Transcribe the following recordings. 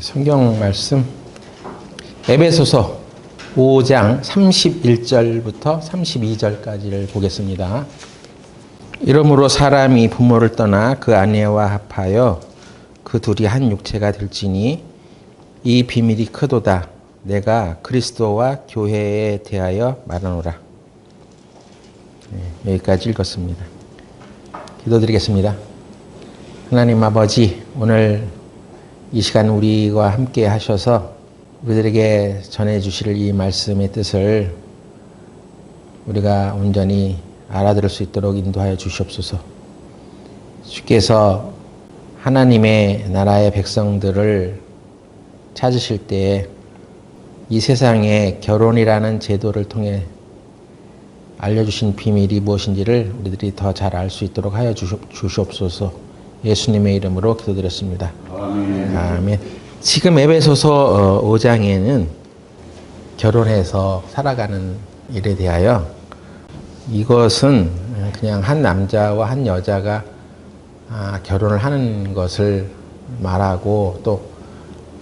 성경 말씀 에베소서 5장 31절부터 32절까지를 보겠습니다. 이러므로 사람이 부모를 떠나 그 아내와 합하여 그 둘이 한 육체가 될지니 이 비밀이 크도다. 내가 그리스도와 교회에 대하여 말하노라. 여기까지 읽었습니다. 기도드리겠습니다. 하나님 아버지, 오늘 이 시간 우리와 함께 하셔서 우리들에게 전해주실 이 말씀의 뜻을 우리가 온전히 알아들을 수 있도록 인도하여 주시옵소서. 주께서 하나님의 나라의 백성들을 찾으실 때에 이 세상에 결혼이라는 제도를 통해 알려주신 비밀이 무엇인지를 우리들이 더 잘 알 수 있도록 하여 주시옵소서. 예수님의 이름으로 기도드렸습니다. 아멘. 아멘. 지금 에베소서 5장에는 결혼해서 살아가는 일에 대하여 이것은 그냥 한 남자와 한 여자가 결혼을 하는 것을 말하고 또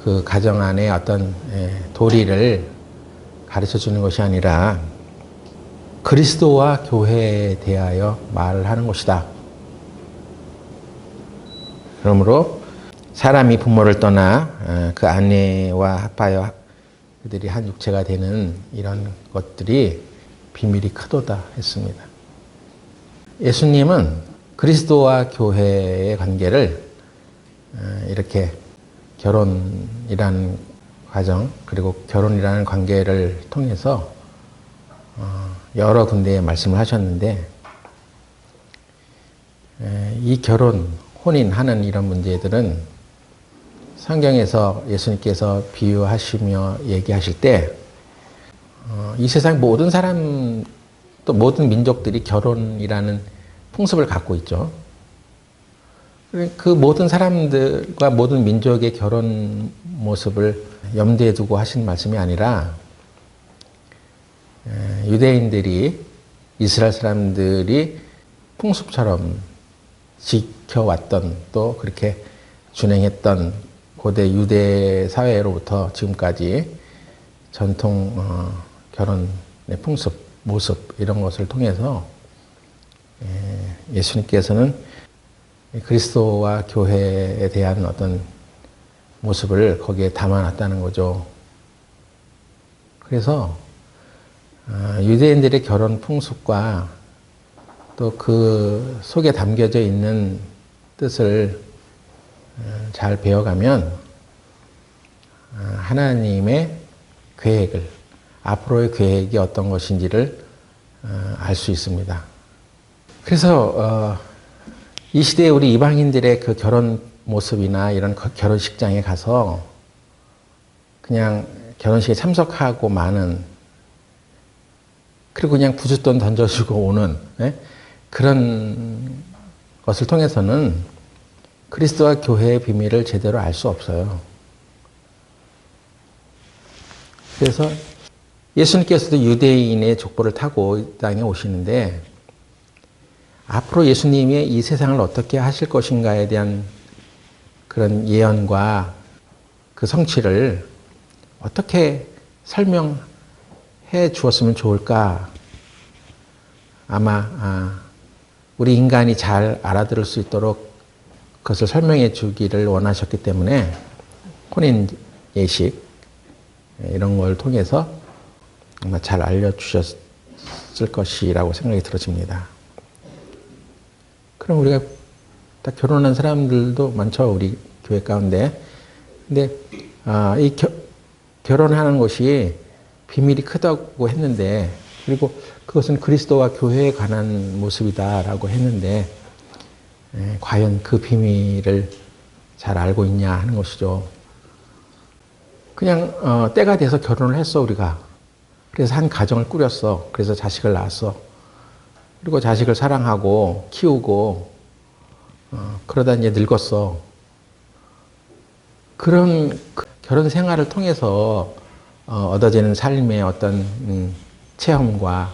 그 가정 안에 어떤 도리를 가르쳐 주는 것이 아니라 그리스도와 교회에 대하여 말을 하는 것이다. 그러므로 사람이 부모를 떠나 그 아내와 합하여 그들이 한 육체가 되는 이런 것들이 비밀이 크도다 했습니다. 예수님은 그리스도와 교회의 관계를 이렇게 결혼이라는 과정 그리고 결혼이라는 관계를 통해서 여러 군데에 말씀을 하셨는데 이 결혼, 혼인하는 이런 문제들은 성경에서 예수님께서 비유하시며 얘기하실 때 이 세상 모든 사람 또 모든 민족들이 결혼이라는 풍습을 갖고 있죠. 그 모든 사람들과 모든 민족의 결혼 모습을 염두에 두고 하신 말씀이 아니라 유대인들이 이스라엘 사람들이 풍습처럼 지켜왔던 또 그렇게 준행했던 고대 유대 사회로부터 지금까지 전통 결혼의 풍습, 모습 이런 것을 통해서 예수님께서는 그리스도와 교회에 대한 어떤 모습을 거기에 담아놨다는 거죠. 그래서 유대인들의 결혼 풍습과 또 그 속에 담겨져 있는 뜻을 잘 배워가면 하나님의 계획을, 앞으로의 계획이 어떤 것인지를 알 수 있습니다. 그래서 이 시대에 우리 이방인들의 그 결혼 모습이나 이런 결혼식장에 가서 그냥 결혼식에 참석하고 마는, 그리고 그냥 부쉈돈 던져주고 오는 그런 것을 통해서는 그리스도와 교회의 비밀을 제대로 알 수 없어요. 그래서 예수님께서도 유대인의 족보를 타고 이 땅에 오시는데 앞으로 예수님이 이 세상을 어떻게 하실 것인가에 대한 그런 예언과 그 성취를 어떻게 설명해 주었으면 좋을까? 아마 우리 인간이 잘 알아들을 수 있도록 그것을 설명해 주기를 원하셨기 때문에 혼인 예식 이런 걸 통해서 아마 잘 알려주셨을 것이라고 생각이 들어집니다. 그럼 우리가 다 결혼한 사람들도 많죠, 우리 교회 가운데. 근데 이 결혼하는 것이 비밀이 크다고 했는데, 그리고 그것은 그리스도와 교회에 관한 모습이다라고 했는데 과연 그 비밀을 잘 알고 있냐 하는 것이죠. 그냥 때가 돼서 결혼을 했어, 우리가. 그래서 한 가정을 꾸렸어. 그래서 자식을 낳았어. 그리고 자식을 사랑하고 키우고 그러다 이제 늙었어. 그런 결혼 생활을 통해서 얻어지는 삶의 어떤 체험과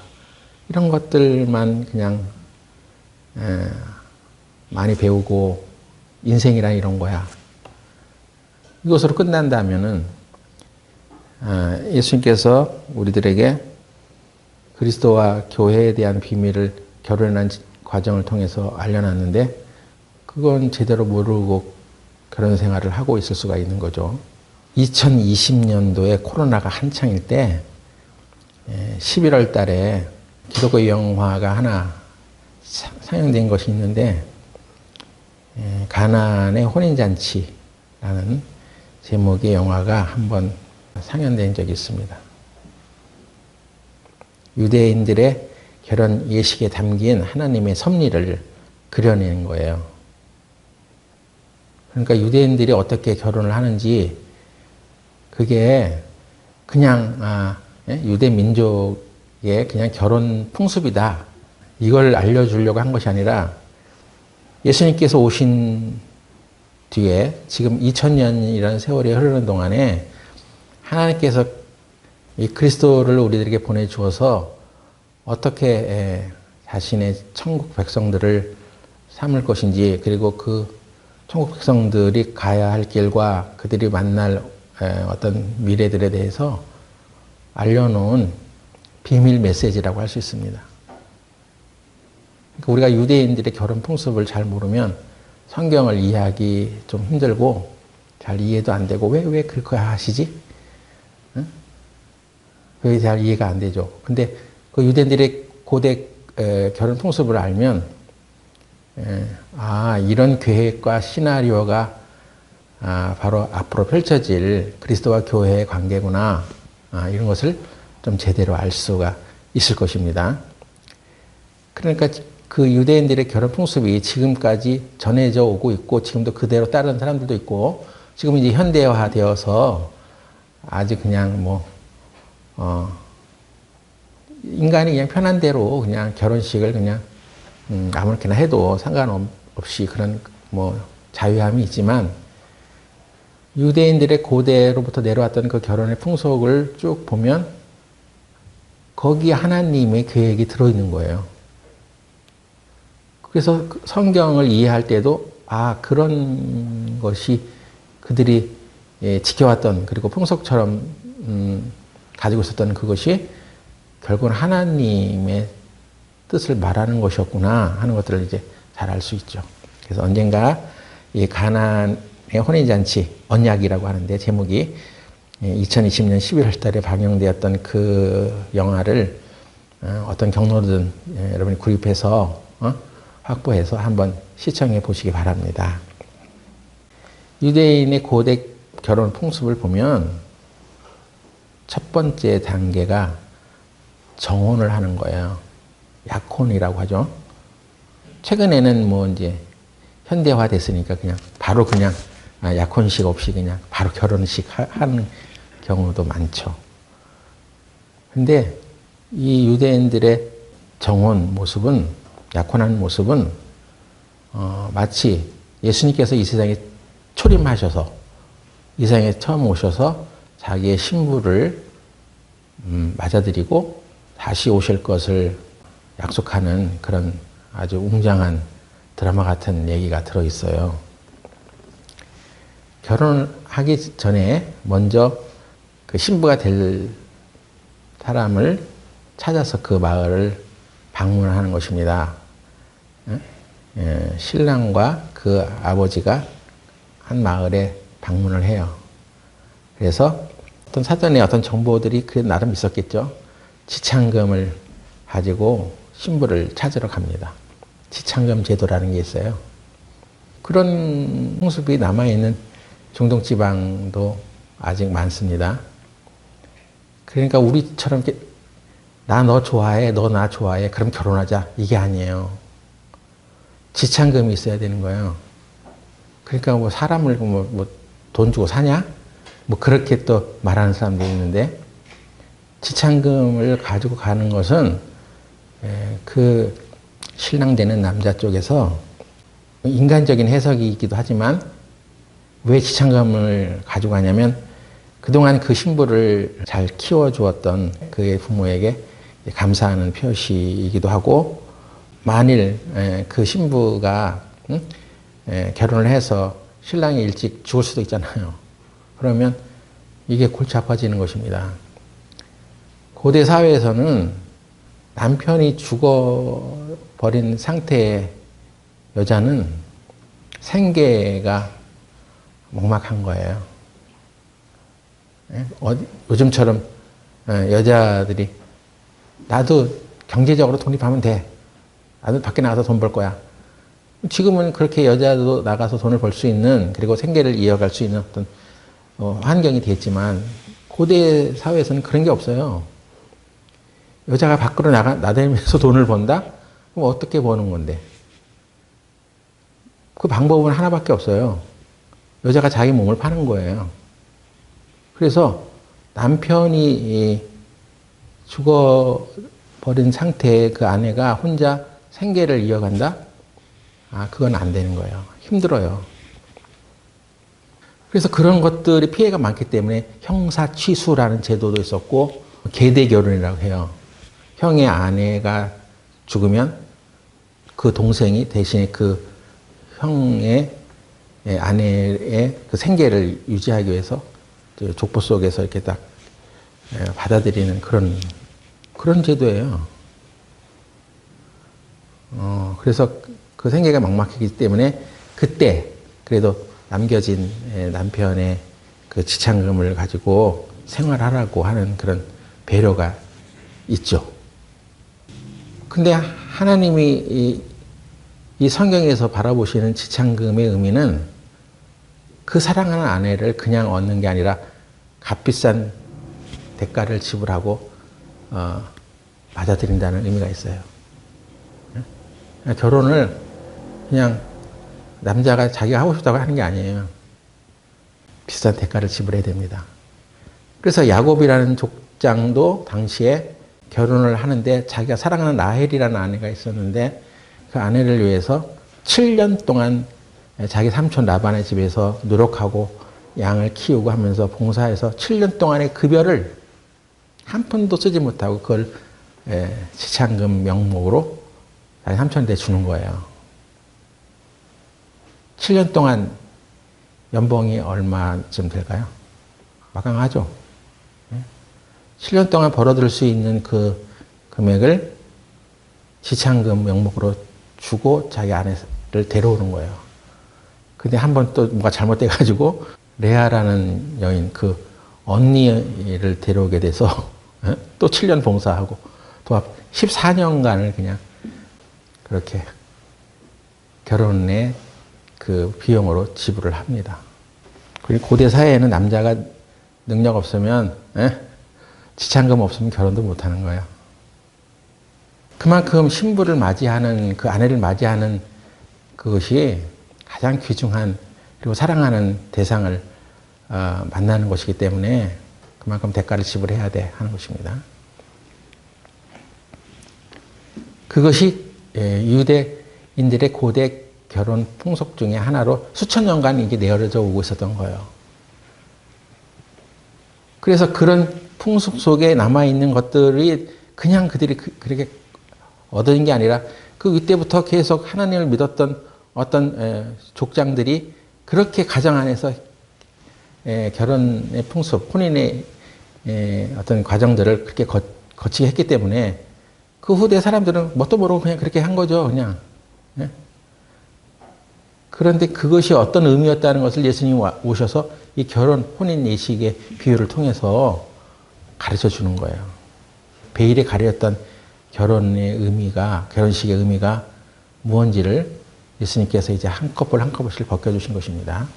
이런 것들만 그냥 많이 배우고 인생이란 이런 거야. 이것으로 끝난다면은 예수님께서 우리들에게 그리스도와 교회에 대한 비밀을 결혼한 과정을 통해서 알려놨는데 그건 제대로 모르고 결혼 생활을 하고 있을 수가 있는 거죠. 2020년도에 코로나가 한창일 때 11월 달에 기독교 영화가 하나 상영된 것이 있는데 가나안의 혼인잔치라는 제목의 영화가 한번 상영된 적이 있습니다. 유대인들의 결혼 예식에 담긴 하나님의 섭리를 그려낸 거예요. 그러니까 유대인들이 어떻게 결혼을 하는지 그게 그냥 유대 민족의 그냥 결혼 풍습이다. 이걸 알려주려고 한 것이 아니라 예수님께서 오신 뒤에 지금 2000년이라는 세월이 흐르는 동안에 하나님께서 이 그리스도를 우리들에게 보내주어서 어떻게 자신의 천국 백성들을 삼을 것인지 그리고 그 천국 백성들이 가야 할 길과 그들이 만날 어떤 미래들에 대해서 알려놓은 비밀 메시지라고 할 수 있습니다. 그러니까 우리가 유대인들의 결혼 풍습을 잘 모르면 성경을 이해하기 좀 힘들고 잘 이해도 안 되고 왜 그렇게 하시지? 응? 그게 잘 이해가 안 되죠. 근데 그 유대인들의 고대 결혼 풍습을 알면 이런 계획과 시나리오가 바로 앞으로 펼쳐질 그리스도와 교회의 관계구나. 이런 것을 좀 제대로 알 수가 있을 것입니다. 그러니까 그 유대인들의 결혼 풍습이 지금까지 전해져 오고 있고 지금도 그대로 따르는 사람들도 있고 지금 이제 현대화 되어서 아주 그냥 인간이 그냥 편한 대로 그냥 결혼식을 그냥 아무렇게나 해도 상관없이 그런 자유함이 있지만 유대인들의 고대로부터 내려왔던 그 결혼의 풍속을 쭉 보면 거기에 하나님의 계획이 들어있는 거예요. 그래서 성경을 이해할 때도 그런 것이 그들이 지켜왔던 그리고 풍속처럼 가지고 있었던 그것이 결국은 하나님의 뜻을 말하는 것이었구나 하는 것들을 이제 잘 알 수 있죠. 그래서 언젠가 이 가나안의 혼인잔치 언약이라고 하는데 제목이 2020년 11월 달에 방영되었던 그 영화를 어떤 경로든 여러분이 구입해서 확보해서 한번 시청해 보시기 바랍니다. 유대인의 고대 결혼 풍습을 보면 첫 번째 단계가 정혼을 하는 거예요. 약혼이라고 하죠. 최근에는 이제 현대화 됐으니까 바로 약혼식 없이 그냥 바로 결혼식 하는 경우도 많죠. 근데 이 유대인들의 정혼 모습은, 약혼하는 모습은 마치 예수님께서 이 세상에 초림하셔서 이 세상에 처음 오셔서 자기의 신부를 맞아들이고 다시 오실 것을 약속하는 그런 아주 웅장한 드라마 같은 얘기가 들어있어요. 결혼하기 전에 먼저 그 신부가 될 사람을 찾아서 그 마을을 방문하는 것입니다. 신랑과 그 아버지가 한 마을에 방문을 해요. 그래서 어떤 사전에 어떤 정보들이 그 나름 있었겠죠. 지창금을 가지고 신부를 찾으러 갑니다. 지창금 제도라는 게 있어요. 그런 풍습이 남아있는 중동 지방도 아직 많습니다. 그러니까 우리처럼 나 너 좋아해, 너 나 좋아해, 그럼 결혼하자, 이게 아니에요. 지창금이 있어야 되는 거예요. 그러니까 사람을 돈 주고 사냐? 그렇게 또 말하는 사람도 있는데 지창금을 가지고 가는 것은 그 신랑 되는 남자 쪽에서 인간적인 해석이기도 하지만 왜 지창금을 가지고 가냐면 그동안 그 신부를 잘 키워주었던 그의 부모에게 감사하는 표시이기도 하고 만일 그 신부가 결혼을 해서 신랑이 일찍 죽을 수도 있잖아요. 그러면 이게 골치 아파지는 것입니다. 고대 사회에서는 남편이 죽어버린 상태의 여자는 생계가 막막한 거예요. 요즘처럼 여자들이 나도 경제적으로 독립하면 돼. 나도 밖에 나가서 돈 벌 거야. 지금은 그렇게 여자도 나가서 돈을 벌 수 있는, 그리고 생계를 이어갈 수 있는 어떤 환경이 됐지만, 고대 사회에서는 그런 게 없어요. 여자가 밖으로 나다니면서 돈을 번다? 그럼 어떻게 버는 건데? 그 방법은 하나밖에 없어요. 여자가 자기 몸을 파는 거예요. 그래서 남편이 죽어버린 상태의 그 아내가 혼자 생계를 이어간다? 그건 안 되는 거예요. 힘들어요. 그래서 그런 것들이 피해가 많기 때문에 형사취수라는 제도도 있었고, 계대결혼이라고 해요. 형의 아내가 죽으면 그 동생이 대신에 그 형의 아내의 그 생계를 유지하기 위해서 족보 속에서 이렇게 딱 받아들이는 그런 제도예요. 그래서 그 생계가 막막하기 때문에 그때 그래도 남겨진 남편의 그 지참금을 가지고 생활하라고 하는 그런 배려가 있죠. 근데 하나님이 이 성경에서 바라보시는 지참금의 의미는 그 사랑하는 아내를 그냥 얻는 게 아니라 값비싼 대가를 지불하고 받아들인다는 의미가 있어요. 결혼을 그냥 남자가 자기가 하고 싶다고 하는 게 아니에요. 비싼 대가를 지불해야 됩니다. 그래서 야곱이라는 족장도 당시에 결혼을 하는데 자기가 사랑하는 라헬이라는 아내가 있었는데 그 아내를 위해서 7년 동안 자기 삼촌 라반의 집에서 노력하고 양을 키우고 하면서 봉사해서 7년 동안의 급여를 한 푼도 쓰지 못하고 그걸 지참금 명목으로 자기 삼촌한테 주는 거예요. 7년 동안 연봉이 얼마쯤 될까요? 막강하죠. 7년 동안 벌어들일 수 있는 그 금액을 지참금 명목으로 주고 자기 아내를 데려오는 거예요. 근데 한 번 또 뭐가 잘못돼가지고 레아라는 여인, 그 언니를 데려오게 돼서 또 7년 봉사하고 또 14년간을 그냥 그렇게 결혼의 그 비용으로 지불을 합니다. 그리고 고대 사회에는 남자가 능력 없으면 지참금 없으면 결혼도 못하는 거예요. 그만큼 신부를 맞이하는 그 아내를 맞이하는 그것이 가장 귀중한 그리고 사랑하는 대상을 만나는 것이기 때문에 그만큼 대가를 지불해야 돼 하는 것입니다. 그것이 유대인들의 고대 결혼 풍속 중에 하나로 수천 년간 이게 내어져 오고 있었던 거예요. 그래서 그런 풍습 속에 남아있는 것들이 그냥 그들이 그렇게 얻은 게 아니라 그 이때부터 계속 하나님을 믿었던 어떤 족장들이 그렇게 가정 안에서 결혼의 풍습, 혼인의 어떤 과정들을 그렇게 거치게 했기 때문에 그 후대 사람들은 뭣도 모르고 그냥 그렇게 한 거죠, 그냥. 그런데 그것이 어떤 의미였다는 것을 예수님이 오셔서 이 결혼, 혼인 예식의 비유를 통해서 가르쳐 주는 거예요. 베일에 가렸던 결혼의 의미가, 결혼식의 의미가 무언지를 예수님께서 이제 한꺼풀 한꺼풀씩 벗겨주신 것입니다.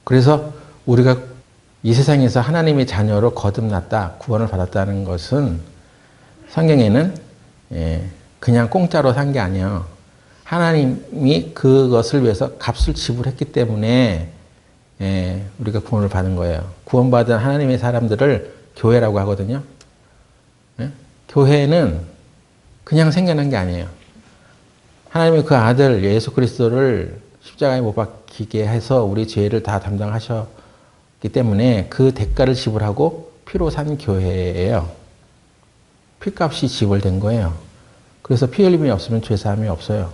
그래서 우리가 이 세상에서 하나님의 자녀로 거듭났다, 구원을 받았다는 것은 성경에는 그냥 공짜로 산 게 아니에요. 하나님이 그것을 위해서 값을 지불했기 때문에 우리가 구원을 받은 거예요. 구원받은 하나님의 사람들을 교회라고 하거든요. 교회는 그냥 생겨난 게 아니에요. 하나님의 그 아들 예수 그리스도를 십자가에 못 박히게 해서 우리 죄를 다 담당하셨기 때문에 그 대가를 지불하고 피로 산 교회예요. 피값이 지불된 거예요. 그래서 피 흘림이 없으면 죄사함이 없어요.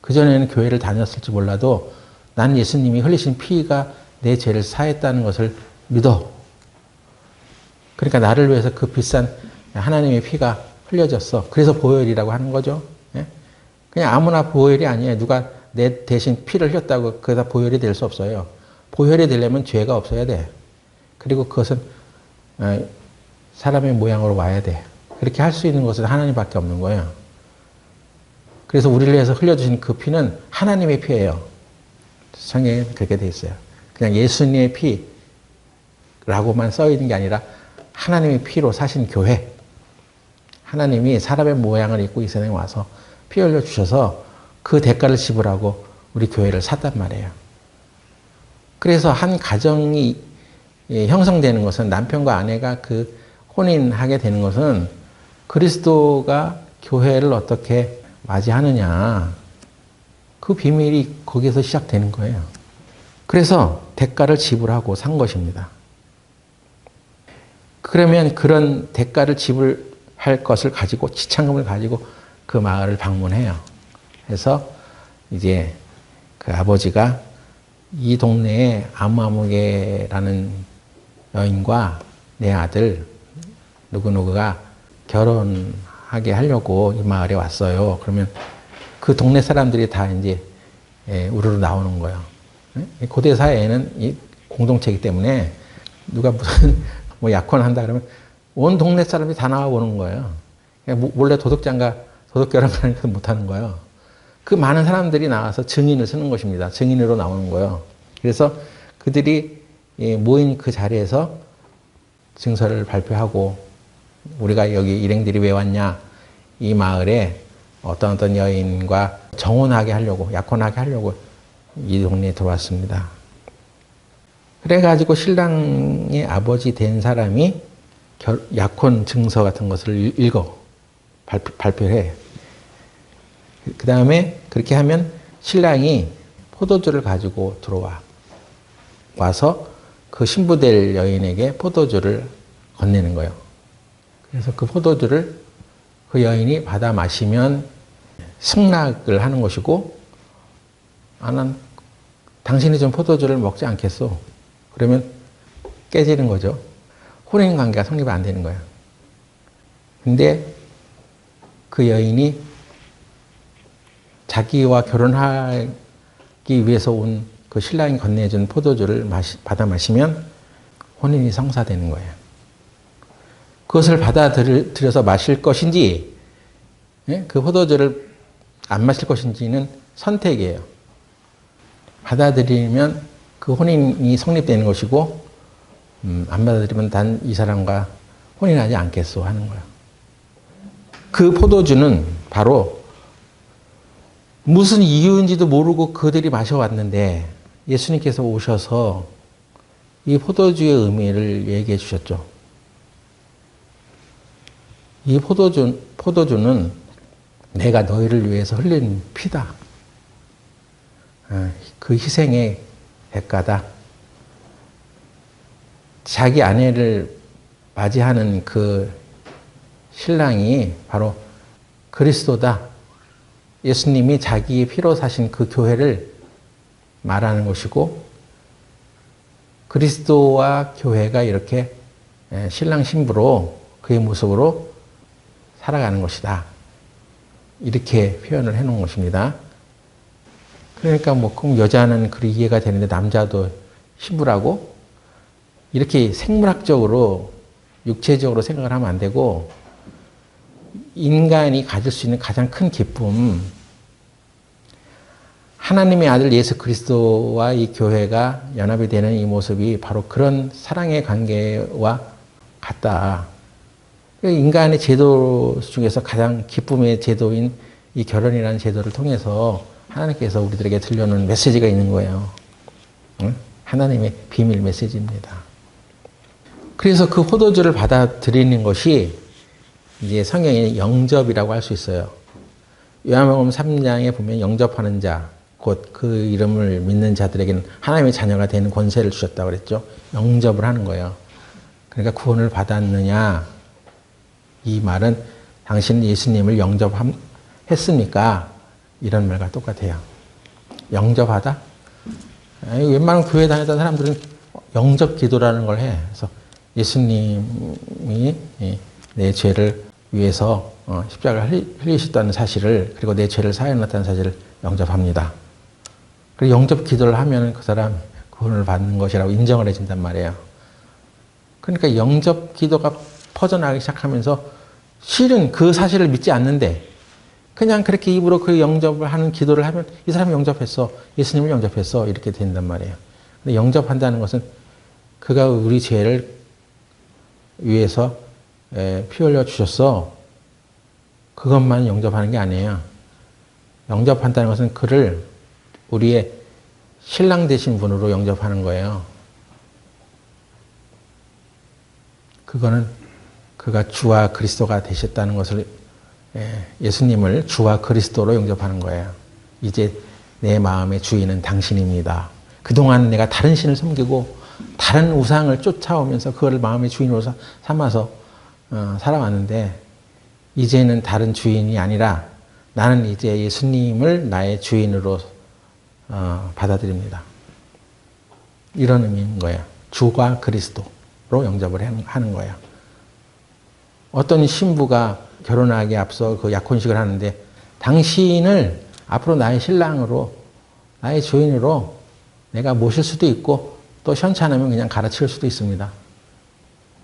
그전에는 교회를 다녔을지 몰라도 난 예수님이 흘리신 피가 내 죄를 사했다는 것을 믿어. 그러니까 나를 위해서 그 비싼 하나님의 피가 흘려졌어. 그래서 보혈이라고 하는 거죠. 예? 그냥 아무나 보혈이 아니에요. 누가 내 대신 피를 흘렸다고 그다 보혈이 될 수 없어요. 보혈이 되려면 죄가 없어야 돼. 그리고 그것은 사람의 모양으로 와야 돼. 그렇게 할 수 있는 것은 하나님밖에 없는 거예요. 그래서 우리를 위해서 흘려주신 그 피는 하나님의 피예요. 성경에 그렇게 돼 있어요. 그냥 예수님의 피라고만 써 있는 게 아니라 하나님의 피로 사신 교회. 하나님이 사람의 모양을 입고 이 세상에 와서 피 흘려 주셔서 그 대가를 지불하고 우리 교회를 샀단 말이에요. 그래서 한 가정이 형성되는 것은 남편과 아내가 그 혼인하게 되는 것은 그리스도가 교회를 어떻게 맞이하느냐. 그 비밀이 거기에서 시작되는 거예요. 그래서 대가를 지불하고 산 것입니다. 그러면 그런 대가를 지불할 것을 가지고 지참금을 가지고 그 마을을 방문해요. 그래서 이제 그 아버지가 이 동네에 아무아무개라는 여인과 내 아들 누구누구가 결혼하게 하려고 이 마을에 왔어요. 그러면 그 동네 사람들이 다 이제 우르르 나오는 거예요. 고대 사회에는 이 공동체이기 때문에 누가 무슨 뭐 약혼한다 그러면 온 동네 사람이 다 나와 보는 거예요. 몰래 도둑장가 도둑 결혼하는 거 못하는 거예요. 그 많은 사람들이 나와서 증인을 쓰는 것입니다. 증인으로 나오는 거예요. 그래서 그들이 모인 그 자리에서 증서를 발표하고 우리가 여기 일행들이 왜 왔냐, 이 마을에 어떤 여인과 정혼하게 하려고, 약혼하게 하려고 이 동네에 들어왔습니다. 그래가지고 신랑의 아버지 된 사람이 약혼 증서 같은 것을 읽어 발표해. 그 다음에 그렇게 하면 신랑이 포도주를 가지고 들어와. 와서 그 신부될 여인에게 포도주를 건네는 거예요. 그래서 그 포도주를 그 여인이 받아 마시면 승낙을 하는 것이고, 난 당신이 좀 포도주를 먹지 않겠소. 그러면 깨지는 거죠. 혼인 관계가 성립이 안 되는 거예요. 근데 그 여인이 자기와 결혼하기 위해서 온 그 신랑이 건네준 포도주를 받아 마시면 혼인이 성사되는 거예요. 그것을 받아들여서 마실 것인지, 그 포도주를 안 마실 것인지는 선택이에요. 받아들이면 그 혼인이 성립되는 것이고, 안 받아들이면 단 이 사람과 혼인하지 않겠소 하는 거예요. 그 포도주는 바로 무슨 이유인지도 모르고 그들이 마셔왔는데 예수님께서 오셔서 이 포도주의 의미를 얘기해 주셨죠. 이 포도주는 내가 너희를 위해서 흘린 피다. 그 희생의 대가다. 자기 아내를 맞이하는 그 신랑이 바로 그리스도다. 예수님이 자기의 피로 사신 그 교회를 말하는 것이고, 그리스도와 교회가 이렇게 신랑 신부로 그의 모습으로 살아가는 것이다. 이렇게 표현을 해놓은 것입니다. 그러니까 그럼 여자는 그리 이해가 되는데 남자도 신부라고? 이렇게 생물학적으로 육체적으로 생각을 하면 안 되고, 인간이 가질 수 있는 가장 큰 기쁨, 하나님의 아들 예수 그리스도와 이 교회가 연합이 되는 이 모습이 바로 그런 사랑의 관계와 같다. 인간의 제도 중에서 가장 기쁨의 제도인 이 결혼이라는 제도를 통해서 하나님께서 우리들에게 들려놓은 메시지가 있는 거예요. 하나님의 비밀 메시지입니다. 그래서 그 포도주를 받아들이는 것이 이제 성경의 영접이라고 할 수 있어요. 요한복음 3장에 보면 영접하는 자, 곧 그 이름을 믿는 자들에게는 하나님의 자녀가 되는 권세를 주셨다고 그랬죠. 영접을 하는 거예요. 그러니까 구원을 받았느냐, 이 말은 당신은 예수님을 영접했습니까? 이런 말과 똑같아요. 영접하다? 웬만한 교회 다녔던 사람들은 영접 기도라는 걸 해. 그래서 예수님이 내 죄를 위해서 십자가를 흘리셨다는 사실을, 그리고 내 죄를 사하였다는 사실을 영접합니다. 그리고 영접 기도를 하면 그 사람 구원을 받는 것이라고 인정을 해준단 말이에요. 그러니까 영접 기도가 퍼져나가기 시작하면서 실은 그 사실을 믿지 않는데 그냥 그렇게 입으로 그 영접을 하는 기도를 하면 이 사람이 영접했어, 예수님을 영접했어, 이렇게 된단 말이에요. 근데 영접한다는 것은 그가 우리 죄를 위해서 피 흘려 주셨어, 그것만 영접하는 게 아니에요. 영접한다는 것은 그를 우리의 신랑 되신 분으로 영접하는 거예요. 그거는 그가 주와 그리스도가 되셨다는 것을, 예수님을 주와 그리스도로 영접하는 거예요. 이제 내 마음의 주인은 당신입니다. 그동안 내가 다른 신을 섬기고 다른 우상을 쫓아오면서 그걸 마음의 주인으로 삼아서 살아왔는데, 이제는 다른 주인이 아니라 나는 이제 예수님을 나의 주인으로 받아들입니다. 이런 의미인 거예요. 주와 그리스도로 영접을 하는 거예요. 어떤 신부가 결혼하기에 앞서 그 약혼식을 하는데 당신을 앞으로 나의 신랑으로, 나의 주인으로 내가 모실 수도 있고 또 현찮으면 그냥 갈아치울 수도 있습니다.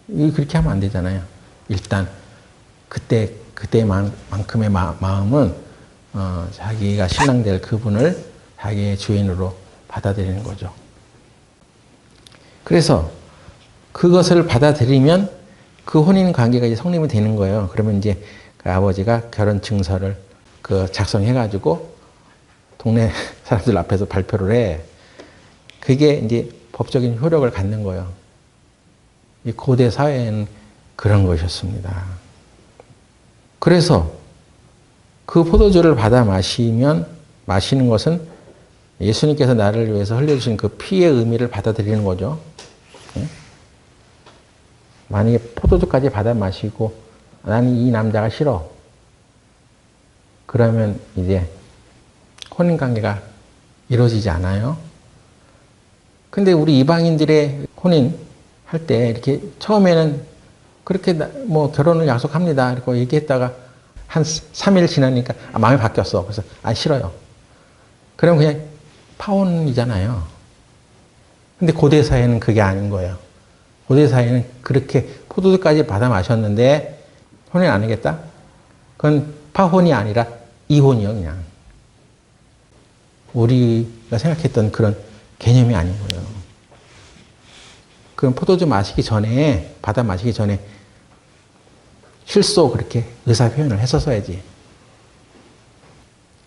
그렇게 하면 안 되잖아요. 일단 그때만큼의 마음은 자기가 신랑 될 그분을 자기의 주인으로 받아들이는 거죠. 그래서 그것을 받아들이면 그 혼인 관계가 이제 성립이 되는 거예요. 그러면 이제 그 아버지가 결혼 증서를 작성해가지고 동네 사람들 앞에서 발표를 해. 그게 이제 법적인 효력을 갖는 거예요. 이 고대 사회에는 그런 것이었습니다. 그래서 그 포도주를 받아 마시는 것은 예수님께서 나를 위해서 흘려주신 그 피의 의미를 받아들이는 거죠. 만약에 포도주까지 받아 마시고 나는 이 남자가 싫어, 그러면 이제 혼인관계가 이루어지지 않아요. 근데 우리 이방인들의 혼인 할 때 이렇게 처음에는 그렇게 뭐 결혼을 약속합니다 이렇게 얘기했다가 한 3일 지나니까 마음이 바뀌었어. 그래서 싫어요. 그럼 그냥 파혼이잖아요. 근데 고대 사회는 그게 아닌 거예요. 고대 사회는 그렇게 포도주까지 받아 마셨는데 혼인 안 하겠다? 그건 파혼이 아니라 이혼이요, 그냥. 우리가 생각했던 그런 개념이 아닌 거예요. 그럼 포도주 받아 마시기 전에 실소 그렇게 의사 표현을 했었어야지.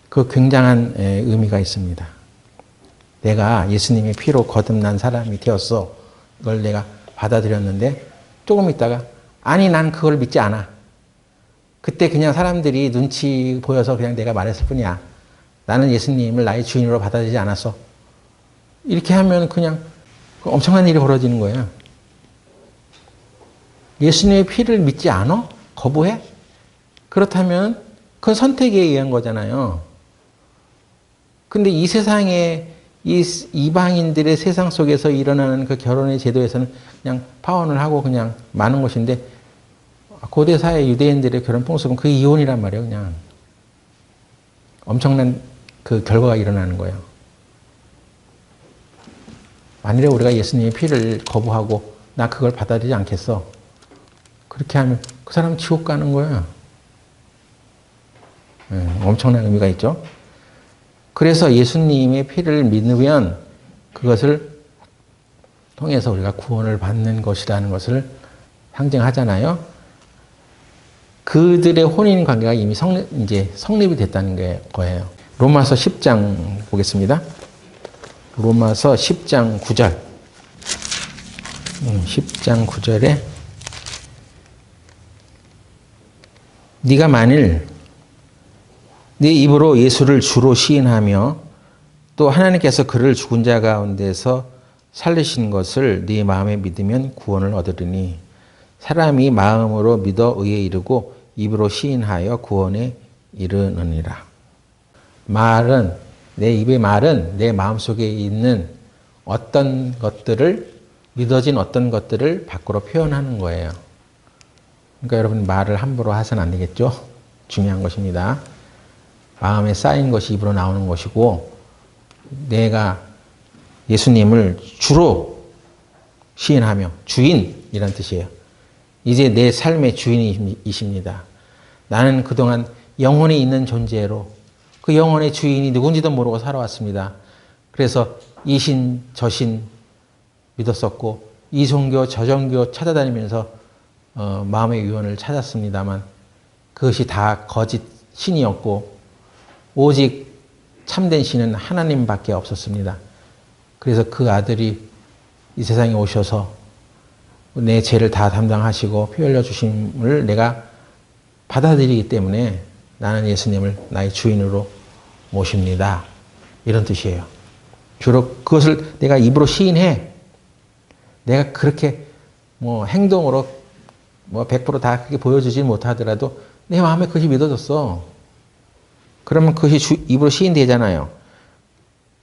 그 굉장한 의미가 있습니다. 내가 예수님의 피로 거듭난 사람이 되었어. 그걸 내가 받아들였는데 조금 있다가 아니 난 그걸 믿지 않아. 그때 그냥 사람들이 눈치 보여서 그냥 내가 말했을 뿐이야. 나는 예수님을 나의 주인으로 받아들이지 않았어. 이렇게 하면 그냥 엄청난 일이 벌어지는 거예요. 예수님의 피를 믿지 않아? 거부해? 그렇다면 그건 선택에 의한 거잖아요. 근데 이 세상에 이 이방인들의 세상 속에서 일어나는 그 결혼의 제도에서는 그냥 파혼을 하고 그냥 마는 것인데, 고대 사회 유대인들의 결혼 풍습은 그 이혼이란 말이에요. 그냥 엄청난 그 결과가 일어나는 거예요. 만일에 우리가 예수님의 피를 거부하고 나 그걸 받아들이지 않겠어, 그렇게 하면 그 사람은 지옥 가는 거예요. 엄청난 의미가 있죠. 그래서 예수님의 피를 믿으면 그것을 통해서 우리가 구원을 받는 것이라는 것을 상징하잖아요. 그들의 혼인 관계가 이미 성립이 됐다는 거예요. 로마서 10장 보겠습니다. 로마서 10장 9절. 10장 9절에 네가 만일 네 입으로 예수를 주로 시인하며 또 하나님께서 그를 죽은 자 가운데서 살리신 것을 네 마음에 믿으면 구원을 얻으리니 사람이 마음으로 믿어 의에 이르고 입으로 시인하여 구원에 이르느니라. 내 입의 말은 내 마음속에 있는 어떤 것들을, 믿어진 어떤 것들을 밖으로 표현하는 거예요. 그러니까 여러분 말을 함부로 하셔는 안 되겠죠? 중요한 것입니다. 마음에 쌓인 것이 입으로 나오는 것이고, 내가 예수님을 주로 시인하며, 주인, 이런 뜻이에요. 이제 내 삶의 주인이십니다. 나는 그동안 영혼이 있는 존재로 그 영혼의 주인이 누군지도 모르고 살아왔습니다. 그래서 이신 저신 믿었었고 이 종교 저 종교 찾아다니면서 마음의 유언을 찾았습니다만 그것이 다 거짓 신이었고 오직 참된 신은 하나님밖에 없었습니다. 그래서 그 아들이 이 세상에 오셔서 내 죄를 다 담당하시고 피 흘려 주심을 내가 받아들이기 때문에 나는 예수님을 나의 주인으로 모십니다. 이런 뜻이에요. 주로 그것을 내가 입으로 시인해. 내가 그렇게 뭐 행동으로 뭐 100%다 그렇게 보여주지 못하더라도 내 마음에 그것이 믿어졌어. 그러면 그것이 입으로 시인되잖아요.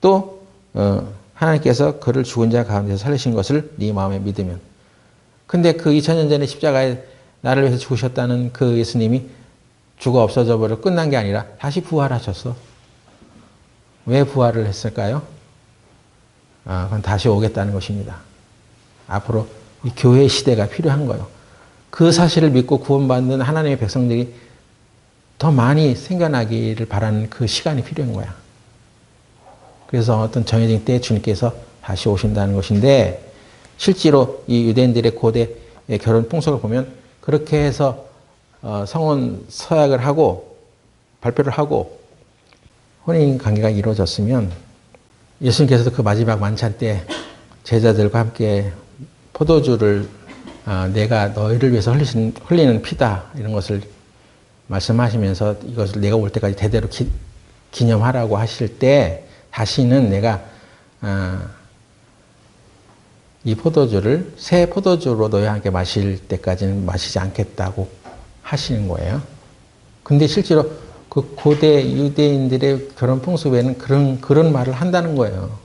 또 하나님께서 그를 죽은 자 가운데서 살리신 것을 네 마음에 믿으면. 근데 그 2000년 전에 십자가에 나를 위해서 죽으셨다는 그 예수님이 죽어 없어져 버려 끝난 게 아니라 다시 부활하셨어. 왜 부활을 했을까요? 그건 다시 오겠다는 것입니다. 앞으로 이 교회 시대가 필요한 거예요. 그 사실을 믿고 구원받는 하나님의 백성들이 더 많이 생겨나기를 바라는 그 시간이 필요한 거야. 그래서 어떤 정해진 때에 주님께서 다시 오신다는 것인데 실제로 이 유대인들의 고대 결혼 풍속을 보면 그렇게 해서 성혼 서약을 하고 발표를 하고 혼인 관계가 이루어졌으면 예수님께서도 그 마지막 만찬 때 제자들과 함께 포도주를 내가 너희를 위해서 흘리는 피다 이런 것을 말씀하시면서 이것을 내가 올 때까지 대대로 기념하라고 하실 때 다시는 내가 이 포도주를 새 포도주로 너희와 함께 마실 때까지는 마시지 않겠다고 하시는 거예요. 근데 실제로 그 고대 유대인들의 결혼 풍습에는 그런 말을 한다는 거예요.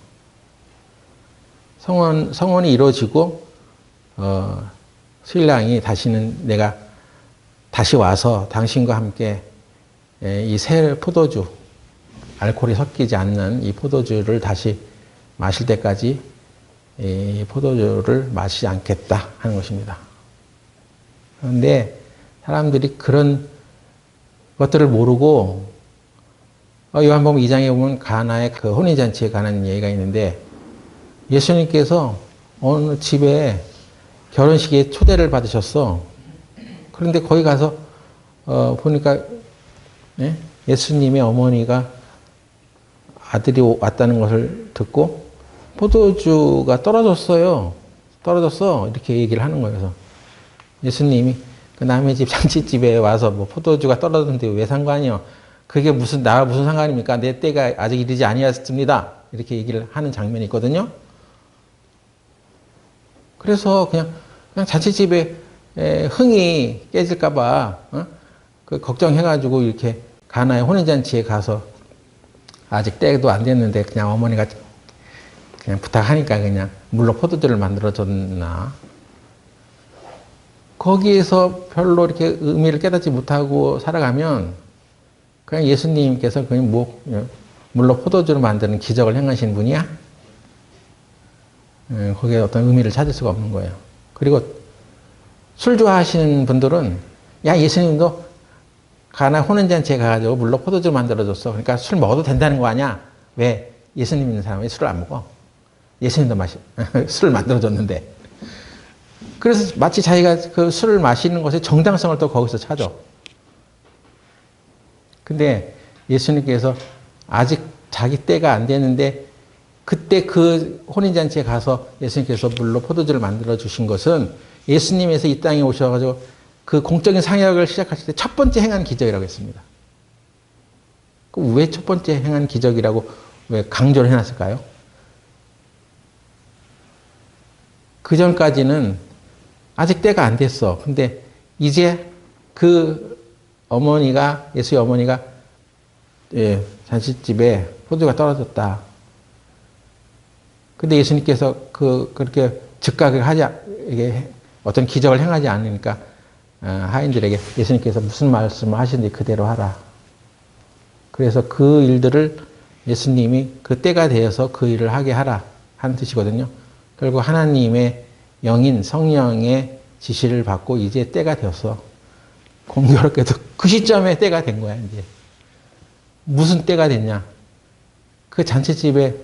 성혼이 이루어지고 신랑이 다시는 내가 다시 와서 당신과 함께 이 새 포도주, 알코올이 섞이지 않는 이 포도주를 다시 마실 때까지 이 포도주를 마시지 않겠다 하는 것입니다. 그런데 사람들이 그런 것들을 모르고 요한복음 2장에 보면 가나의 그 혼인잔치에 관한 얘기가 있는데 예수님께서 어느 집에 결혼식에 초대를 받으셨어. 그런데 거기 가서 보니까 예수님의 어머니가 아들이 왔다는 것을 듣고 포도주가 떨어졌어요. 떨어졌어. 이렇게 얘기를 하는 거예요. 그래서 예수님이 그 남의 집 잔치집에 와서 뭐 포도주가 떨어졌는데 왜 상관이요? 그게 나와 무슨 상관입니까? 내 때가 아직 이르지 아니었습니다. 이렇게 얘기를 하는 장면이 있거든요. 그래서 그냥 잔치집에 흥이 깨질까봐 그 걱정해가지고 이렇게 가나의 혼인잔치에 가서 아직 때도 안 됐는데 그냥 어머니가 그냥 부탁하니까 그냥 물로 포도주를 만들어줬나. 거기에서 별로 이렇게 의미를 깨닫지 못하고 살아가면 그냥 예수님께서 그냥 물로 포도주를 만드는 기적을 행하신 분이야? 거기에 어떤 의미를 찾을 수가 없는 거예요. 그리고 술 좋아하시는 분들은 야 예수님도 가나 혼인잔치에 가가지고 물로 포도주를 만들어줬어. 그러니까 술 먹어도 된다는 거 아니야? 왜? 예수님 있는 사람이 술을 안 먹어? 예수님도 술을 만들어줬는데. 그래서 마치 자기가 그 술을 마시는 것의 정당성을 또 거기서 찾아. 근데 예수님께서 아직 자기 때가 안 됐는데 그때 그 혼인잔치에 가서 예수님께서 물로 포도주를 만들어 주신 것은 예수님에서 이 땅에 오셔가지고 그 공적인 상역을 시작하실 때 첫 번째 행한 기적이라고 했습니다. 왜 첫 번째 행한 기적이라고 왜 강조를 해놨을까요? 그 전까지는 아직 때가 안 됐어. 근데 이제 그 어머니가, 예수의 어머니가 잔치집에 포도가 떨어졌다. 근데 예수님께서 그렇게 즉각을 이게 어떤 기적을 행하지 않으니까 하인들에게 예수님께서 무슨 말씀을 하시는지 그대로 하라. 그래서 그 일들을 예수님이 그 때가 되어서 그 일을 하게 하라 하는 뜻이거든요. 결국 하나님의 영인 성령의 지시를 받고 이제 때가 되었어. 공교롭게도 그 시점에 때가 된 거야, 이제. 무슨 때가 됐냐? 그 잔치집에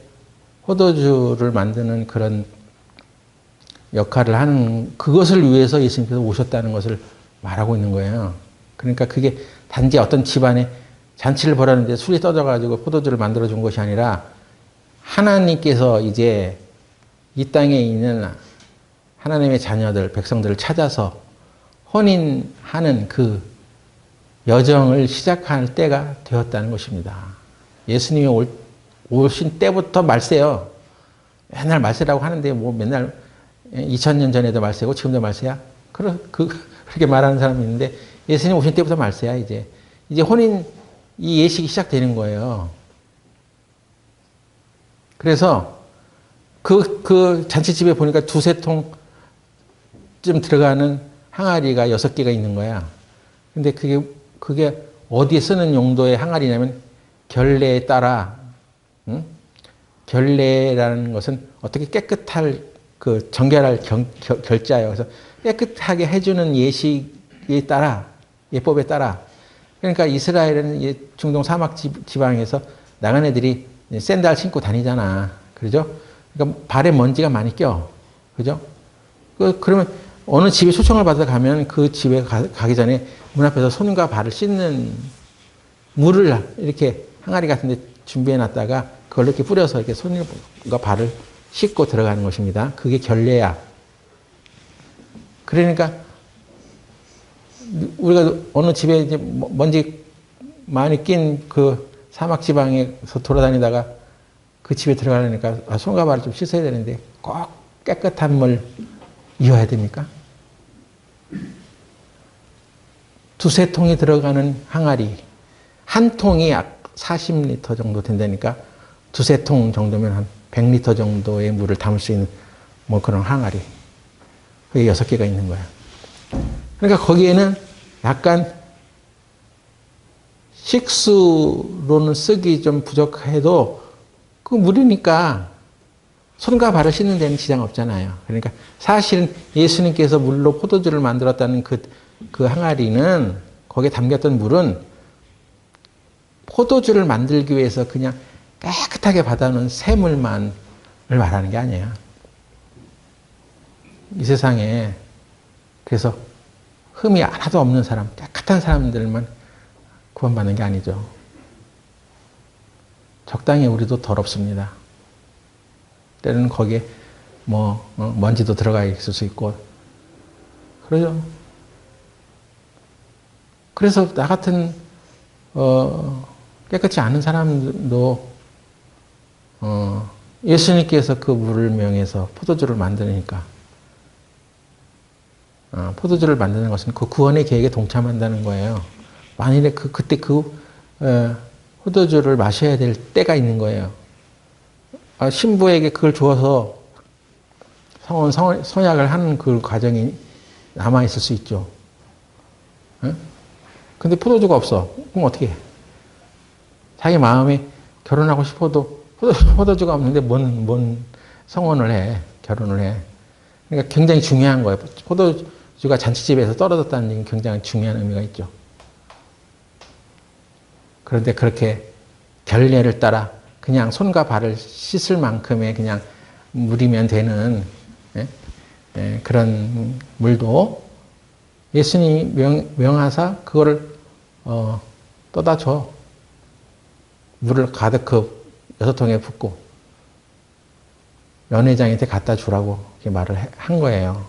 포도주를 만드는 그런 역할을 하는 그것을 위해서 예수님께서 오셨다는 것을 말하고 있는 거예요. 그러니까 그게 단지 어떤 집안에 잔치를 벌였는데 술이 떠져가지고 포도주를 만들어준 것이 아니라 하나님께서 이제 이 땅에 있는 하나님의 자녀들, 백성들을 찾아서 혼인하는 그 여정을 시작할 때가 되었다는 것입니다. 예수님이 오신 때부터 말세요. 맨날 말세라고 하는데 뭐 맨날 2000년 전에도 말세고 지금도 말세야? 그렇게 말하는 사람이 있는데 예수님 오신 때부터 말세야, 이제. 이제 혼인, 이 예식이 시작되는 거예요. 그래서 그 잔치집에 보니까 두세 통쯤 들어가는 항아리가 6개가 있는 거야. 근데 그게 어디에 쓰는 용도의 항아리냐면 결례에 따라, 응? 결례라는 것은 어떻게 깨끗할 정결할 결자예요. 그래서 깨끗하게 해주는 예식에 따라, 예법에 따라. 그러니까 이스라엘은 중동 사막 지방에서 나간 애들이 샌들 신고 다니잖아. 그죠? 그러니까 발에 먼지가 많이 껴. 그죠? 그러면 어느 집에 초청을 받아 가면 그 집에 가기 전에 문 앞에서 손과 발을 씻는 물을 이렇게 항아리 같은 데 준비해 놨다가 그걸 이렇게 뿌려서 이렇게 손과 발을 씻고 들어가는 것입니다. 그게 결례야. 그러니까 우리가 어느 집에 이제 먼지 많이 낀 그 사막 지방에서 돌아다니다가 그 집에 들어가려니까 손과 발을 좀 씻어야 되는데 꼭 깨끗한 물 이어야 됩니까? 두세 통이 들어가는 항아리. 한 통이 40리터 정도 된다니까 두세 통 정도면 한 100리터 정도의 물을 담을 수 있는 뭐 그런 항아리. 그게 6개가 있는 거야. 그러니까 거기에는 약간 식수로는 쓰기 좀 부족해도 그 물이니까 손과 발을 씻는 데는 지장 없잖아요. 그러니까 사실은 예수님께서 물로 포도주를 만들었다는 그 항아리는 거기에 담겼던 물은 포도주를 만들기 위해서 그냥 깨끗하게 받아놓은 샘물만을 말하는 게 아니에요. 이 세상에 그래서 흠이 하나도 없는 사람, 깨끗한 사람들만 구원받는 게 아니죠. 적당히 우리도 더럽습니다. 때로는 거기에 먼지도 들어가 있을 수 있고 그러죠. 그래서 나 같은 깨끗이 않은 사람도 예수님께서 그 물을 명해서 포도주를 만드니까 포도주를 만드는 것은 그 구원의 계획에 동참한다는 거예요. 만일에 그때 포도주를 마셔야 될 때가 있는 거예요. 신부에게 그걸 주어서 선약을 하는 그 과정이 남아있을 수 있죠. 근데 포도주가 없어. 그럼 어떻게 해? 자기 마음에 결혼하고 싶어도 포도주가 없는데 뭔 성혼을 해, 결혼을 해. 그러니까 굉장히 중요한 거예요. 포도주가 잔치집에서 떨어졌다는 얘기는 굉장히 중요한 의미가 있죠. 그런데 그렇게 결례를 따라 그냥 손과 발을 씻을 만큼의 그냥 물이면 되는 그런 물도 예수님이 명하사 그거를 떠다 줘. 물을 가득 그 6통에 붓고 연회장한테 갖다 주라고 이렇게 말을 한 거예요.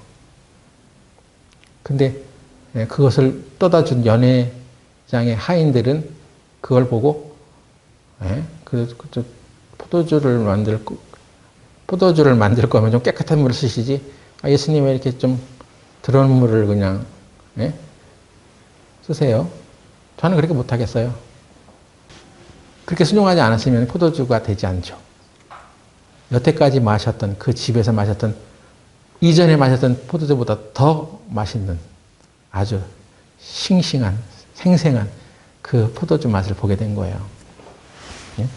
근데 그것을 떠다 준 연회장의 하인들은 그걸 보고 포도주를 만들 거면 좀 깨끗한 물을 쓰시지. 예수님 왜 이렇게 좀 더러운 물을 그냥 쓰세요? 저는 그렇게 못하겠어요. 그렇게 순종하지 않았으면 포도주가 되지 않죠. 여태까지 마셨던 그 집에서 마셨던 이전에 마셨던 포도주보다 더 맛있는 아주 싱싱한 생생한 그 포도주 맛을 보게 된 거예요. 예?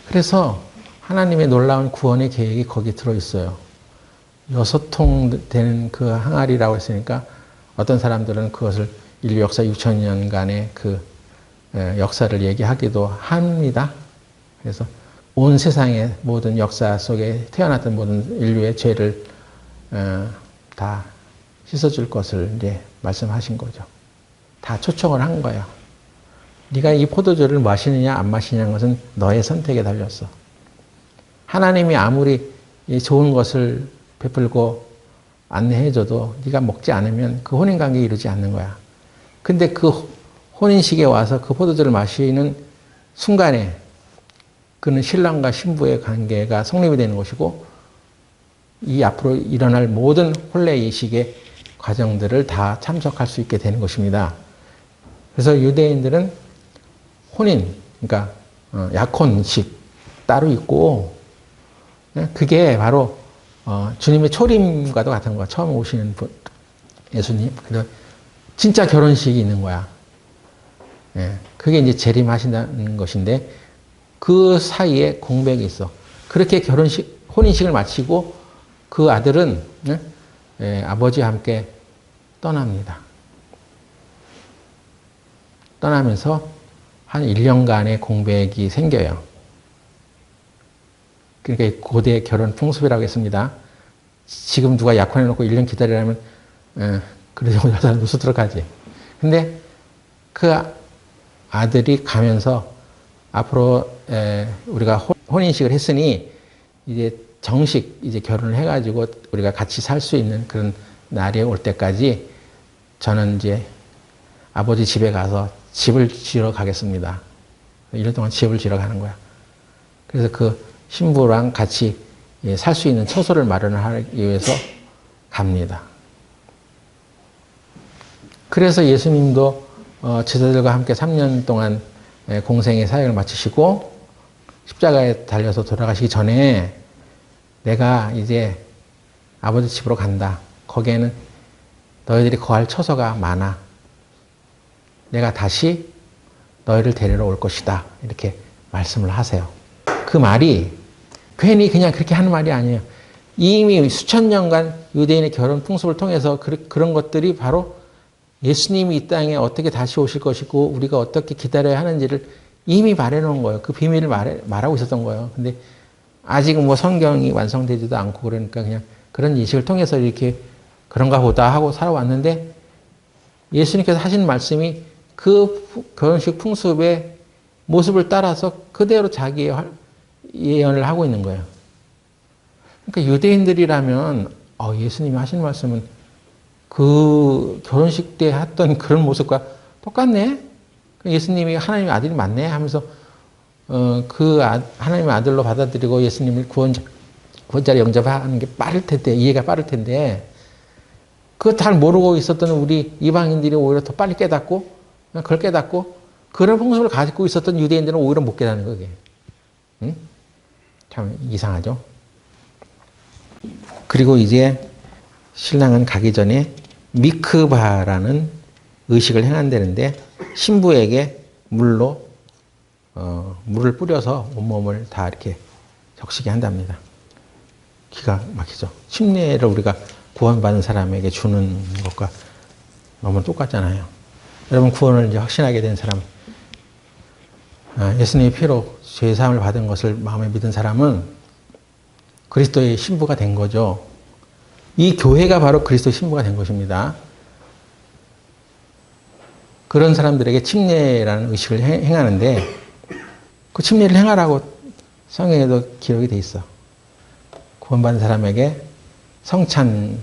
그래서 하나님의 놀라운 구원의 계획이 거기 들어있어요. 6통 되는 그 항아리라고 했으니까 어떤 사람들은 그것을 인류 역사 6천년간의 그 역사를 얘기하기도 합니다. 그래서 온 세상의 모든 역사 속에 태어났던 모든 인류의 죄를 다 씻어줄 것을 이제 말씀하신 거죠. 다 초청을 한 거예요. 네가 이 포도주를 마시느냐 안 마시냐는 것은 너의 선택에 달렸어. 하나님이 아무리 좋은 것을 베풀고 안내해줘도 네가 먹지 않으면 그 혼인관계에 이르지 않는 거야. 근데 그 혼인식에 와서 그 포도주를 마시는 순간에 그는 신랑과 신부의 관계가 성립이 되는 것이고 이 앞으로 일어날 모든 혼례이식의 과정들을 다 참석할 수 있게 되는 것입니다. 그래서 유대인들은 혼인, 그러니까 약혼식 따로 있고 그게 바로 주님의 초림과도 같은 거야. 처음 오시는 분, 예수님. 그래서 진짜 결혼식이 있는 거야. 그게 이제 재림하신다는 것인데 그 사이에 공백이 있어. 그렇게 혼인식을 마치고 그 아들은 아버지와 함께 떠납니다. 떠나면서 한 1년간의 공백이 생겨요. 그러니까 고대 결혼 풍습이라고 했습니다. 지금 누가 약혼해놓고 1년 기다리라면 그래도 여자는 누수도록 하지. 근데 그 아들이 가면서 앞으로 우리가 혼인식을 했으니 이제 정식 이제 결혼을 해가지고 우리가 같이 살 수 있는 그런 날이 올 때까지 저는 이제 아버지 집에 가서 집을 지으러 가겠습니다. 1년 동안 집을 지으러 가는 거야. 그래서 그 신부랑 같이 살 수 있는 처소를 마련하기 위해서 갑니다. 그래서 예수님도 제자들과 함께 3년 동안 공생의 사역을 마치시고 십자가에 달려서 돌아가시기 전에 내가 이제 아버지 집으로 간다. 거기에는 너희들이 거할 처소가 많아. 내가 다시 너희를 데리러 올 것이다. 이렇게 말씀을 하세요. 그 말이 괜히 그냥 그렇게 하는 말이 아니에요. 이미 수천 년간 유대인의 결혼 풍습을 통해서 그런 것들이 바로 예수님이 이 땅에 어떻게 다시 오실 것이고 우리가 어떻게 기다려야 하는지를 이미 말해놓은 거예요. 그 비밀을 말하고 있었던 거예요. 근데 아직은 뭐 성경이 완성되지도 않고 그러니까 그냥 그런 인식을 통해서 이렇게 그런가 보다 하고 살아왔는데 예수님께서 하신 말씀이 그 결혼식 풍습의 모습을 따라서 그대로 자기의 예언을 하고 있는 거예요. 그러니까 유대인들이라면 예수님이 하신 말씀은 그 결혼식 때 했던 그런 모습과 똑같네? 예수님이 하나님의 아들이 맞네? 하면서 하나님의 아들로 받아들이고 예수님을 구원자로 영접하는 게 빠를 텐데, 이해가 빠를 텐데, 그거 잘 모르고 있었던 우리 이방인들이 오히려 더 빨리 깨닫고, 그걸 깨닫고, 그런 풍습을 가지고 있었던 유대인들은 오히려 못 깨닫는 거예요. 응? 참 이상하죠? 그리고 이제 신랑은 가기 전에 미크바라는 의식을 행한다는데 신부에게 물을 뿌려서 온몸을 다 이렇게 적시게 한답니다. 기가 막히죠. 침례를 우리가 구원받은 사람에게 주는 것과 너무 똑같잖아요. 여러분 구원을 이제 확신하게 된 사람, 예수님의 피로 죄사함을 받은 것을 마음에 믿은 사람은 그리스도의 신부가 된 거죠. 이 교회가 바로 그리스도의 신부가 된 것입니다. 그런 사람들에게 침례라는 의식을 행하는데 그 침례를 행하라고 성경에도 기록이 돼 있어. 구원받은 사람에게 성찬을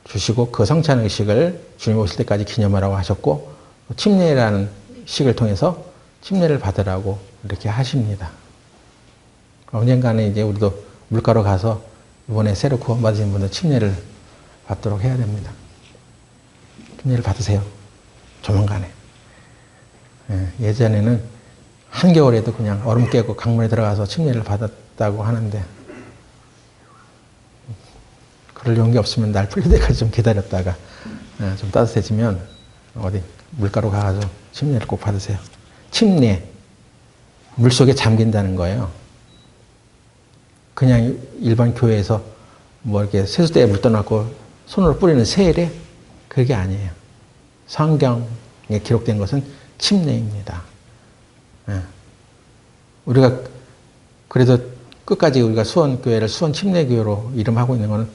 주시고 그 성찬 의식을 주님 오실 때까지 기념하라고 하셨고 침례라는 식을 통해서 침례를 받으라고 이렇게 하십니다. 언젠가는 이제 우리도 물가로 가서 이번에 새로 구원받으신 분들 침례를 받도록 해야 됩니다. 침례를 받으세요. 조만간에. 예전에는 한겨울에도 그냥 얼음 깨고 강물에 들어가서 침례를 기다렸다고 하는데, 그럴 용기 없으면 날 풀릴 때까지 좀 기다렸다가 좀 따뜻해지면 어디 물가로 가가지고 침례를 꼭 받으세요. 침례, 물속에 잠긴다는 거예요. 그냥 일반 교회에서 뭐 이렇게 세수대에 물 떠놓고 손으로 뿌리는 세례, 그게 아니에요. 성경에 기록된 것은 침례입니다. 우리가 그래도 끝까지 우리가 수원교회를 수원 침례교회로 이름하고 있는 것은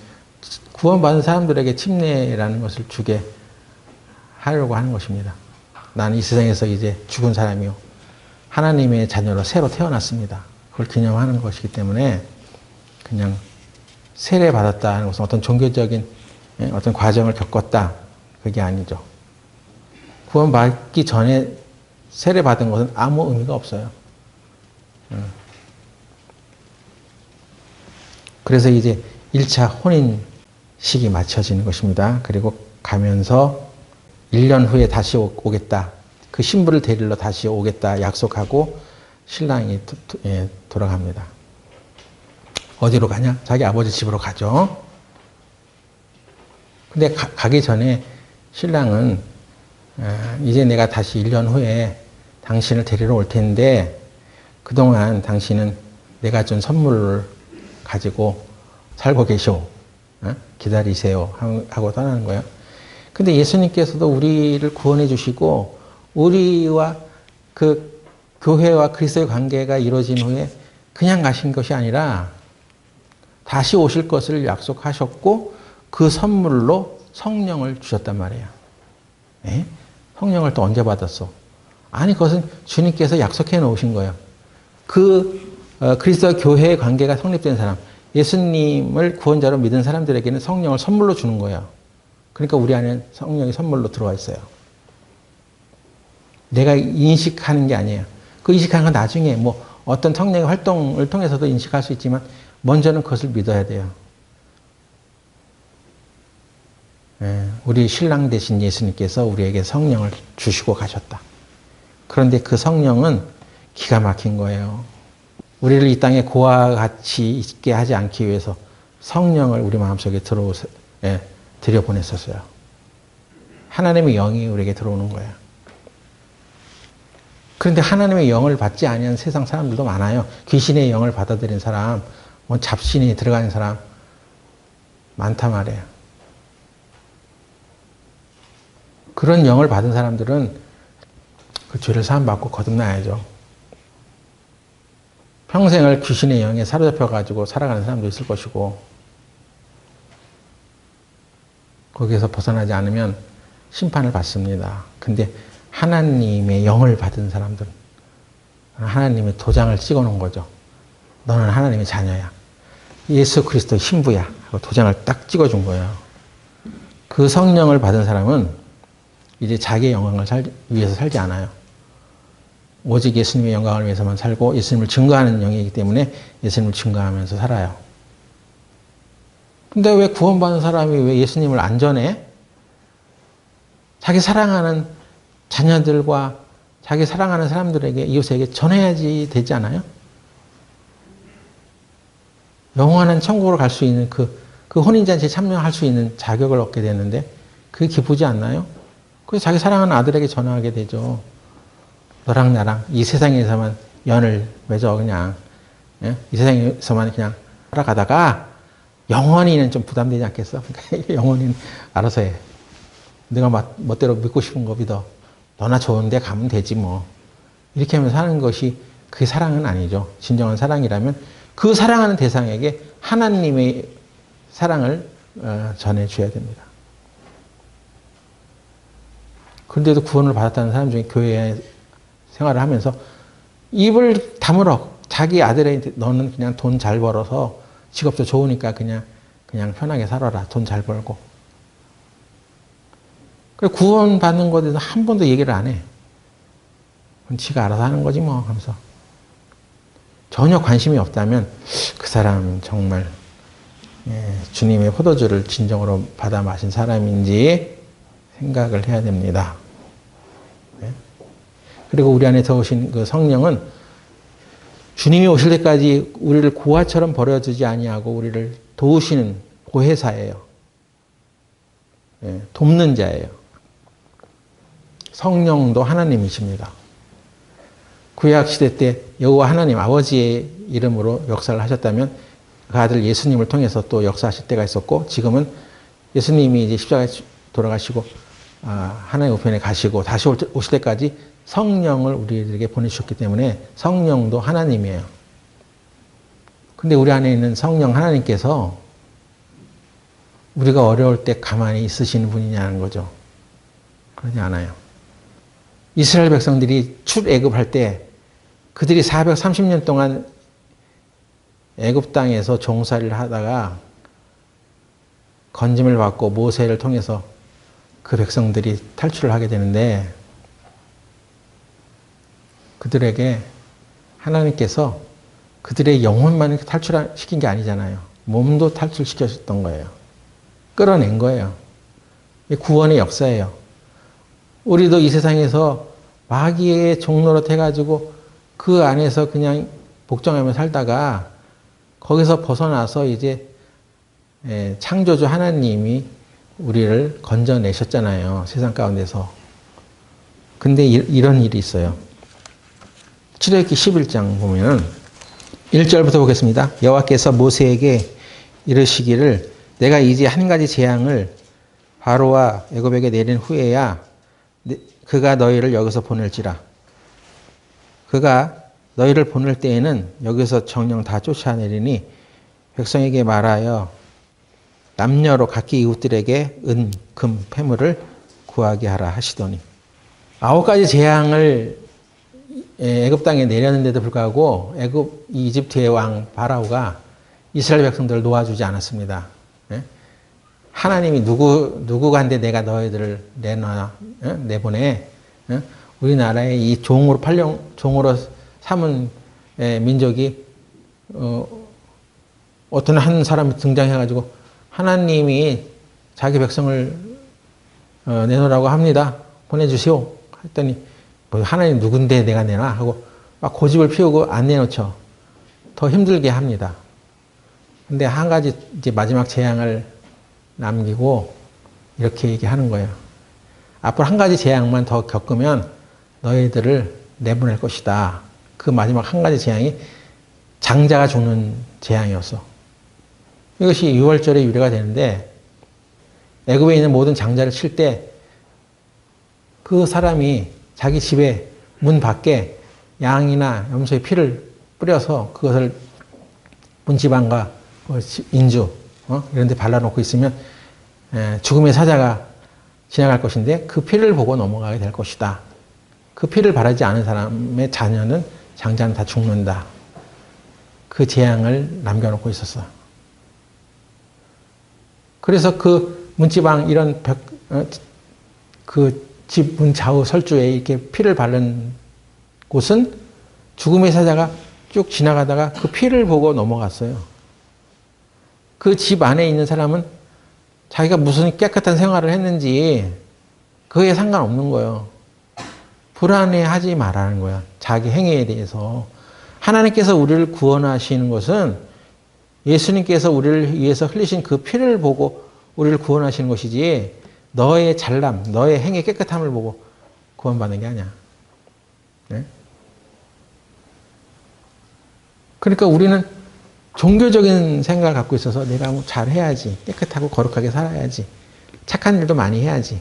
구원받은 사람들에게 침례라는 것을 주게 하려고 하는 것입니다. 나는 이 세상에서 이제 죽은 사람이요, 하나님의 자녀로 새로 태어났습니다. 그걸 기념하는 것이기 때문에 그냥 세례 받았다 하는 것은 어떤 종교적인 어떤 과정을 겪었다, 그게 아니죠. 구원받기 전에 세례 받은 것은 아무 의미가 없어요. 그래서 이제 1차 혼인식이 마쳐지는 것입니다. 그리고 가면서 1년 후에 다시 오겠다. 그 신부를 데리러 다시 오겠다 약속하고 신랑이 돌아갑니다. 어디로 가냐? 자기 아버지 집으로 가죠. 근데 가기 전에 신랑은 이제 내가 다시 1년 후에 당신을 데리러 올 텐데 그동안 당신은 내가 준 선물을 가지고 살고 계시오. 기다리세요. 하고 떠나는 거예요. 근데 예수님께서도 우리를 구원해 주시고 우리와 그 교회와 그리스도의 관계가 이루어진 후에 그냥 가신 것이 아니라 다시 오실 것을 약속하셨고 그 선물로 성령을 주셨단 말이에요. 에? 성령을 또 언제 받았어? 아니, 그것은 주님께서 약속해 놓으신 거예요. 그리스도와 교회의 관계가 성립된 사람, 예수님을 구원자로 믿은 사람들에게는 성령을 선물로 주는 거예요. 그러니까 우리 안에 성령이 선물로 들어와 있어요. 내가 인식하는 게 아니에요. 그 인식하는 건 나중에 뭐 어떤 성령의 활동을 통해서도 인식할 수 있지만 먼저는 그것을 믿어야 돼요. 우리 신랑 되신 예수님께서 우리에게 성령을 주시고 가셨다. 그런데 그 성령은 기가 막힌 거예요. 우리를 이 땅에 고아와 같이 있게 하지 않기 위해서 성령을 우리 마음속에 들여보냈었어요. 하나님의 영이 우리에게 들어오는 거예요. 그런데 하나님의 영을 받지 아니한 세상 사람들도 많아요. 귀신의 영을 받아들인 사람, 뭐 잡신이 들어가는 사람 많단 말이에요. 그런 영을 받은 사람들은 그 죄를 사함받고 거듭나야죠. 평생을 귀신의 영에 사로잡혀가지고 살아가는 사람도 있을 것이고 거기에서 벗어나지 않으면 심판을 받습니다. 근데 하나님의 영을 받은 사람들은 하나님의 도장을 찍어놓은 거죠. 너는 하나님의 자녀야. 예수 그리스도의 신부야. 하고 도장을 딱 찍어준 거예요. 그 성령을 받은 사람은 이제 자기의 영광을 위해서 살지 않아요. 오직 예수님의 영광을 위해서만 살고 예수님을 증거하는 영이기 때문에 예수님을 증거하면서 살아요. 근데 왜 구원받은 사람이 왜 예수님을 안 전해? 자기 사랑하는 자녀들과 자기 사랑하는 사람들에게, 이웃에게 전해야지 되지 않아요? 영원한 천국으로 갈 수 있는 그 혼인잔치에 참여할 수 있는 자격을 얻게 되는데 그게 기쁘지 않나요? 그래서 자기 사랑하는 아들에게 전하게 되죠. 너랑 나랑 이 세상에서만 연을 맺어 그냥. 이 세상에서만 그냥 살아가다가 영원히는 좀 부담되지 않겠어? 그러니까 영원히는 알아서 해. 네가 멋대로 믿고 싶은 거 믿어. 너나 좋은 데 가면 되지 뭐. 이렇게 하면서 사는 것이 그게 사랑은 아니죠. 진정한 사랑이라면 그 사랑하는 대상에게 하나님의 사랑을 전해줘야 됩니다. 그런데도 구원을 받았다는 사람 중에 교회 생활을 하면서 입을 다물어. 자기 아들에게 너는 그냥 돈 잘 벌어서 직업도 좋으니까 그냥 편하게 살아라. 돈 잘 벌고. 구원 받는 것에 대해서 한 번도 얘기를 안 해. 지가 알아서 하는 거지 뭐 하면서. 전혀 관심이 없다면 그 사람은 정말 주님의 포도주를 진정으로 받아 마신 사람인지 생각을 해야 됩니다. 그리고 우리 안에 들어오신 그 성령은 주님이 오실 때까지 우리를 고아처럼 버려두지 아니하고 우리를 도우시는 보혜사예요. 예, 돕는 자예요. 성령도 하나님이십니다. 구약시대 때 여호와 하나님 아버지의 이름으로 역사를 하셨다면 그 아들 예수님을 통해서 또 역사하실 때가 있었고, 지금은 예수님이 이제 십자가에 돌아가시고 하나님 우편에 가시고 다시 오실 때까지 성령을 우리에게 보내주셨기 때문에 성령도 하나님이에요. 근데 우리 안에 있는 성령 하나님께서 우리가 어려울 때 가만히 있으시는 분이냐는 거죠. 그러지 않아요. 이스라엘 백성들이 출애굽할 때 그들이 430년 동안 애굽 땅에서 종살이를 하다가 건짐을 받고 모세를 통해서 그 백성들이 탈출을 하게 되는데, 그들에게 하나님께서 그들의 영혼만 탈출시킨 게 아니잖아요. 몸도 탈출시켰던 거예요. 끌어낸 거예요. 구원의 역사예요. 우리도 이 세상에서 마귀의 종노릇 해가지고 그 안에서 그냥 복종하며 살다가 거기서 벗어나서 이제 창조주 하나님이 우리를 건져내셨잖아요. 세상 가운데서. 근데 이런 일이 있어요. 출애굽기 11장 보면 1절부터 보겠습니다. 여호와께서 모세에게 이르시기를 내가 이제 한 가지 재앙을 바로와 애굽에게 내린 후에야 그가 너희를 여기서 보낼지라. 그가 너희를 보낼 때에는 여기서 정령 다 쫓아내리니 백성에게 말하여 남녀로 각기 이웃들에게 은, 금, 폐물을 구하게 하라 하시더니, 9가지 재앙을 애굽 땅에 내렸는데도 불구하고 이집트의 왕 바라오가 이스라엘 백성들을 놓아주지 않았습니다. 하나님이 누구간데 내가 너희들을 내보내? 우리나라의 이 종으로 삼은 민족이 어떤 한 사람이 등장해가지고 하나님이 자기 백성을 내놓으라고 합니다. 보내주시오. 했더니 뭐 하나님 누군데 내가 내놔? 하고 막 고집을 피우고 안 내놓죠. 더 힘들게 합니다. 근데 한 가지 이제 마지막 재앙을 남기고 이렇게 얘기하는 거예요. 앞으로 한 가지 재앙만 더 겪으면 너희들을 내보낼 것이다. 그 마지막 한 가지 재앙이 장자가 죽는 재앙이었어. 이것이 6월절에 유래가 되는데, 애굽에 있는 모든 장자를 칠 때 그 사람이 자기 집에 문 밖에 양이나 염소의 피를 뿌려서 그것을 문지방과 인주 이런 데 발라놓고 있으면 죽음의 사자가 지나갈 것인데 그 피를 보고 넘어가게 될 것이다. 그 피를 바라지 않은 사람의 자녀는 장자는 다 죽는다. 그 재앙을 남겨놓고 있었어. 그래서 그 문지방 이런 그 집 문 좌우 설주에 이렇게 피를 바른 곳은 죽음의 사자가 쭉 지나가다가 그 피를 보고 넘어갔어요. 그 집 안에 있는 사람은 자기가 무슨 깨끗한 생활을 했는지 그에 상관없는 거예요. 불안해하지 말라는 거야. 자기 행위에 대해서. 하나님께서 우리를 구원하시는 것은 예수님께서 우리를 위해서 흘리신 그 피를 보고 우리를 구원하시는 것이지, 너의 잘남, 너의 행위 깨끗함을 보고 구원받는 게 아니야. 네? 그러니까 우리는 종교적인 생각을 갖고 있어서 내가 뭐 잘해야지, 깨끗하고 거룩하게 살아야지, 착한 일도 많이 해야지,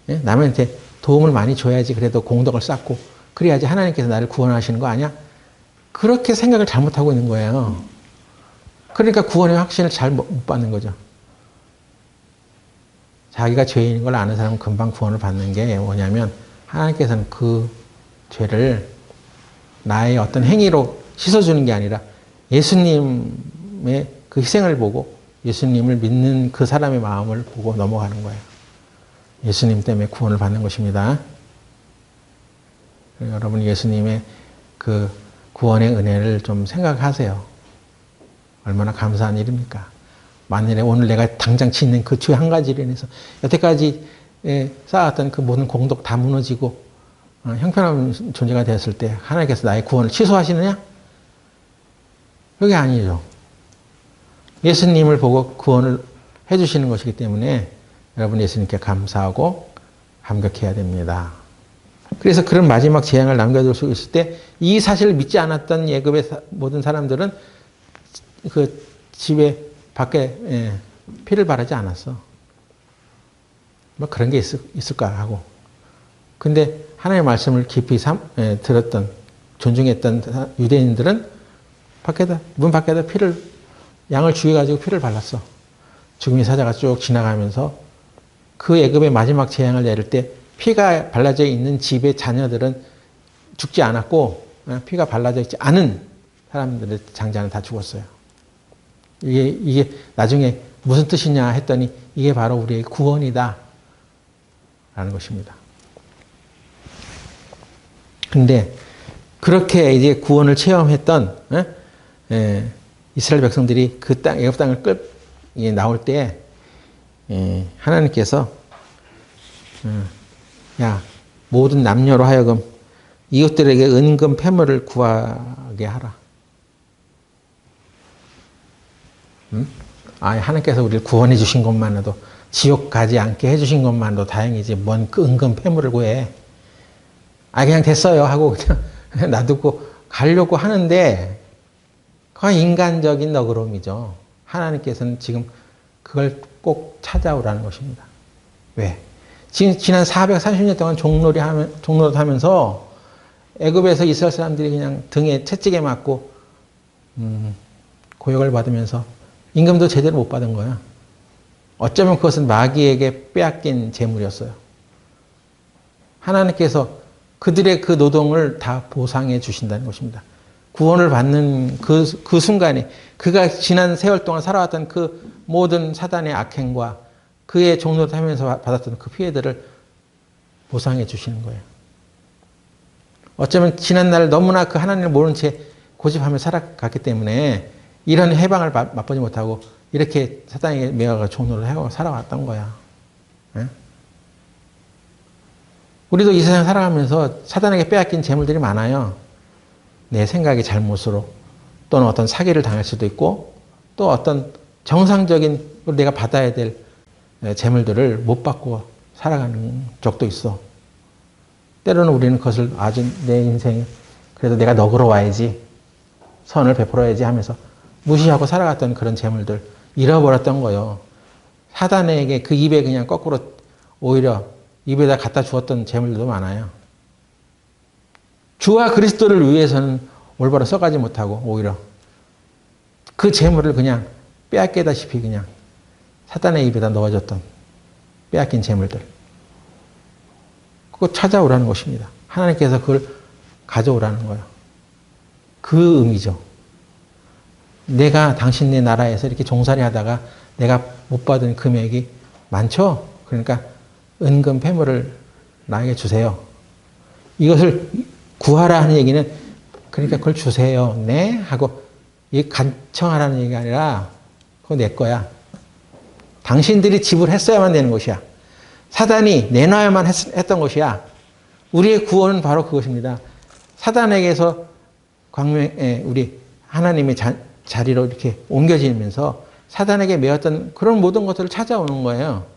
네? 남한테 도움을 많이 줘야지, 그래도 공덕을 쌓고 그래야지 하나님께서 나를 구원하시는 거 아니야? 그렇게 생각을 잘못하고 있는 거예요. 그러니까 구원의 확신을 잘 못 받는 거죠. 자기가 죄인인 걸 아는 사람은 금방 구원을 받는 게 뭐냐면, 하나님께서는 그 죄를 나의 어떤 행위로 씻어주는 게 아니라 예수님의 그 희생을 보고 예수님을 믿는 그 사람의 마음을 보고 넘어가는 거예요. 예수님 때문에 구원을 받는 것입니다. 여러분, 예수님의 그 구원의 은혜를 좀 생각하세요. 얼마나 감사한 일입니까? 만일에 오늘 내가 당장 짓는 그 죄 한 가지로 인해서 여태까지 쌓았던 그 모든 공덕 다 무너지고 형편없는 존재가 되었을 때 하나님께서 나의 구원을 취소하시느냐? 그게 아니죠. 예수님을 보고 구원을 해주시는 것이기 때문에 여러분 예수님께 감사하고 감격해야 됩니다. 그래서 그런 마지막 재앙을 남겨둘 수 있을 때 이 사실을 믿지 않았던 예굽의 모든 사람들은 그 집에 밖에 피를 바르지 않았어. 뭐 그런 게 있을까 하고. 근데 하나님의 말씀을 깊이 들었던, 존중했던 유대인들은 문 밖에다 양을 죽여가지고 피를 발랐어. 죽음의 사자가 쭉 지나가면서 그 애굽의 마지막 재앙을 내릴 때 피가 발라져 있는 집의 자녀들은 죽지 않았고 피가 발라져 있지 않은 사람들의 장자는 다 죽었어요. 이게 나중에 무슨 뜻이냐 했더니 이게 바로 우리의 구원이다 라는 것입니다. 근데 그렇게 이제 구원을 체험했던 이스라엘 백성들이 그 땅, 애굽 땅을 나올 때 하나님께서 야, 모든 남녀로 하여금 이웃들에게 은금 패물을 구하게 하라. 하나님께서 우리를 구원해 주신 것만으로도, 지옥 가지 않게 해 주신 것만으로도 다행이지 뭔 그 은금 패물을 구해. 그냥 됐어요 하고 그냥 놔두고 가려고 하는데 그건 인간적인 너그러움이죠. 하나님께서는 지금 그걸 꼭 찾아오라는 것입니다. 왜? 지금 지난 430년 동안 종노릇 하면서 애굽에서 이스라엘 사람들이 그냥 등에 채찍에 맞고 고역을 받으면서 임금도 제대로 못 받은 거야. 어쩌면 그것은 마귀에게 빼앗긴 재물이었어요. 하나님께서 그들의 그 노동을 다 보상해 주신다는 것입니다. 구원을 받는 그 순간에 그가 지난 세월 동안 살아왔던 그 모든 사단의 악행과 그의 종노릇하면서 받았던 그 피해들을 보상해 주시는 거예요. 어쩌면 지난날 너무나 그 하나님을 모른 채 고집하며 살아갔기 때문에 이런 해방을 맛보지 못하고 이렇게 사단에게 매어가 종노릇을 하고 살아왔던 거야. 네? 우리도 이 세상 살아가면서 사단에게 빼앗긴 재물들이 많아요. 내 생각의 잘못으로 또는 어떤 사기를 당할 수도 있고 또 어떤 정상적인 내가 받아야 될 재물들을 못 받고 살아가는 적도 있어. 때로는 우리는 그것을 아주 내 인생에 그래도 내가 너그러워야지, 선을 베풀어야지 하면서 무시하고 살아갔던 그런 재물들 잃어버렸던 거예요. 사단에게 그 입에 그냥 거꾸로 오히려 입에다 갖다 주었던 재물들도 많아요. 주와 그리스도를 위해서는 올바로 써가지 못하고 오히려 그 재물을 그냥 빼앗기다시피 그냥 사단의 입에다 넣어줬던 빼앗긴 재물들. 그거 찾아오라는 것입니다. 하나님께서 그걸 가져오라는 거예요. 그 의미죠. 내가 당신네 나라에서 이렇게 종살이 하다가 내가 못 받은 금액이 많죠? 그러니까 은금 패물을 나에게 주세요. 이것을 구하라 하는 얘기는 그러니까 그걸 주세요. 네? 하고 이 간청하라는 얘기가 아니라 그거 내 거야. 당신들이 지불했어야만 되는 것이야. 사단이 내놔야만 했던 것이야. 우리의 구원은 바로 그것입니다. 사단에게서 우리 하나님의 자리로 이렇게 옮겨지면서 사단에게 매었던 그런 모든 것들을 찾아오는 거예요.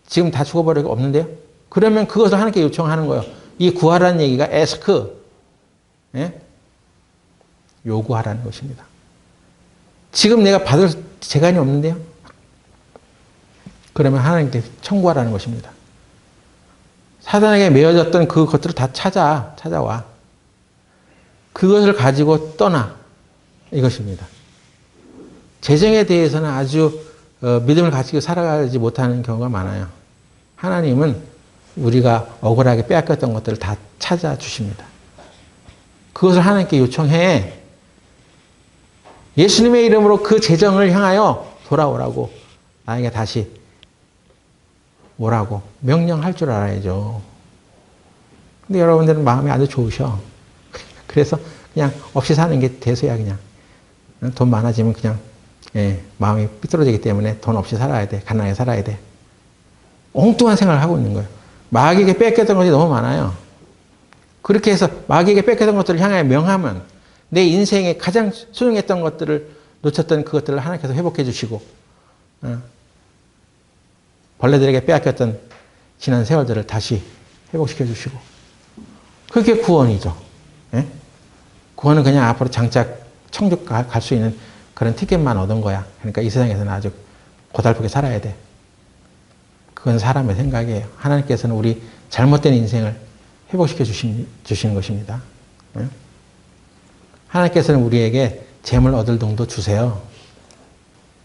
지금 다 죽어버리고 없는데요? 그러면 그것을 하나님께 요청하는 거예요. 이 구하라는 얘기가 에스크, 요구하라는 것입니다. 지금 내가 받을 재간이 없는데요? 그러면 하나님께 청구하라는 것입니다. 사단에게 매어졌던 그것들을 다 찾아와. 그것을 가지고 떠나. 이것입니다. 재정에 대해서는 아주 믿음을 가지고 살아가지 못하는 경우가 많아요. 하나님은 우리가 억울하게 빼앗겼던 것들을 다 찾아주십니다. 그것을 하나님께 요청해. 예수님의 이름으로 그 재정을 향하여 돌아오라고, 나에게 다시 오라고 명령할 줄 알아야죠. 근데 여러분들은 마음이 아주 좋으셔. 그래서 그냥 없이 사는 게 대수야. 그냥 돈 많아지면 그냥 마음이 삐뚤어지기 때문에 돈 없이 살아야 돼. 가난하게 살아야 돼. 엉뚱한 생각을 하고 있는 거예요. 마귀에게 뺏겼던 것이 너무 많아요. 그렇게 해서 마귀에게 뺏겼던 것들을 향하여 명하면 내 인생에 가장 소중했던 것들을 놓쳤던 그것들을 하나님께서 회복해 주시고 벌레들에게 빼앗겼던 지난 세월들을 다시 회복시켜 주시고 그게 구원이죠. 예? 구원은 그냥 앞으로 장작 천국 갈 수 있는 그런 티켓만 얻은 거야. 그러니까 이 세상에서는 아주 고달프게 살아야 돼. 그건 사람의 생각이에요. 하나님께서는 우리 잘못된 인생을 회복시켜 주시는 것입니다. 예? 하나님께서는 우리에게 재물 얻을 등도 주세요.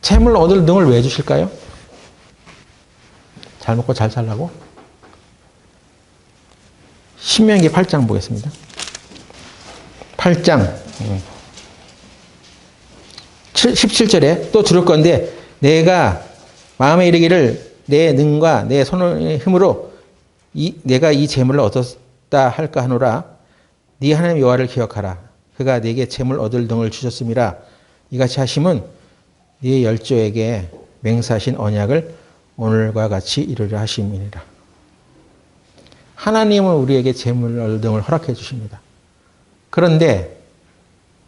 재물 얻을 등을 왜 주실까요? 잘 먹고 잘 살라고? 신명기 8장 보겠습니다. 8장 17절에 또 들을 건데 내가 마음에 이르기를 내 능과 내 손의 힘으로 내가 이 재물을 얻었다 할까 하노라. 네 하나님 여호와를 기억하라. 그가 네게 재물 얻을 등을 주셨음이라. 이같이 하심은 네 열조에게 맹세하신 언약을 오늘과 같이 이루려 하심이니라. 하나님은 우리에게 재물 얻을 등을 허락해 주십니다. 그런데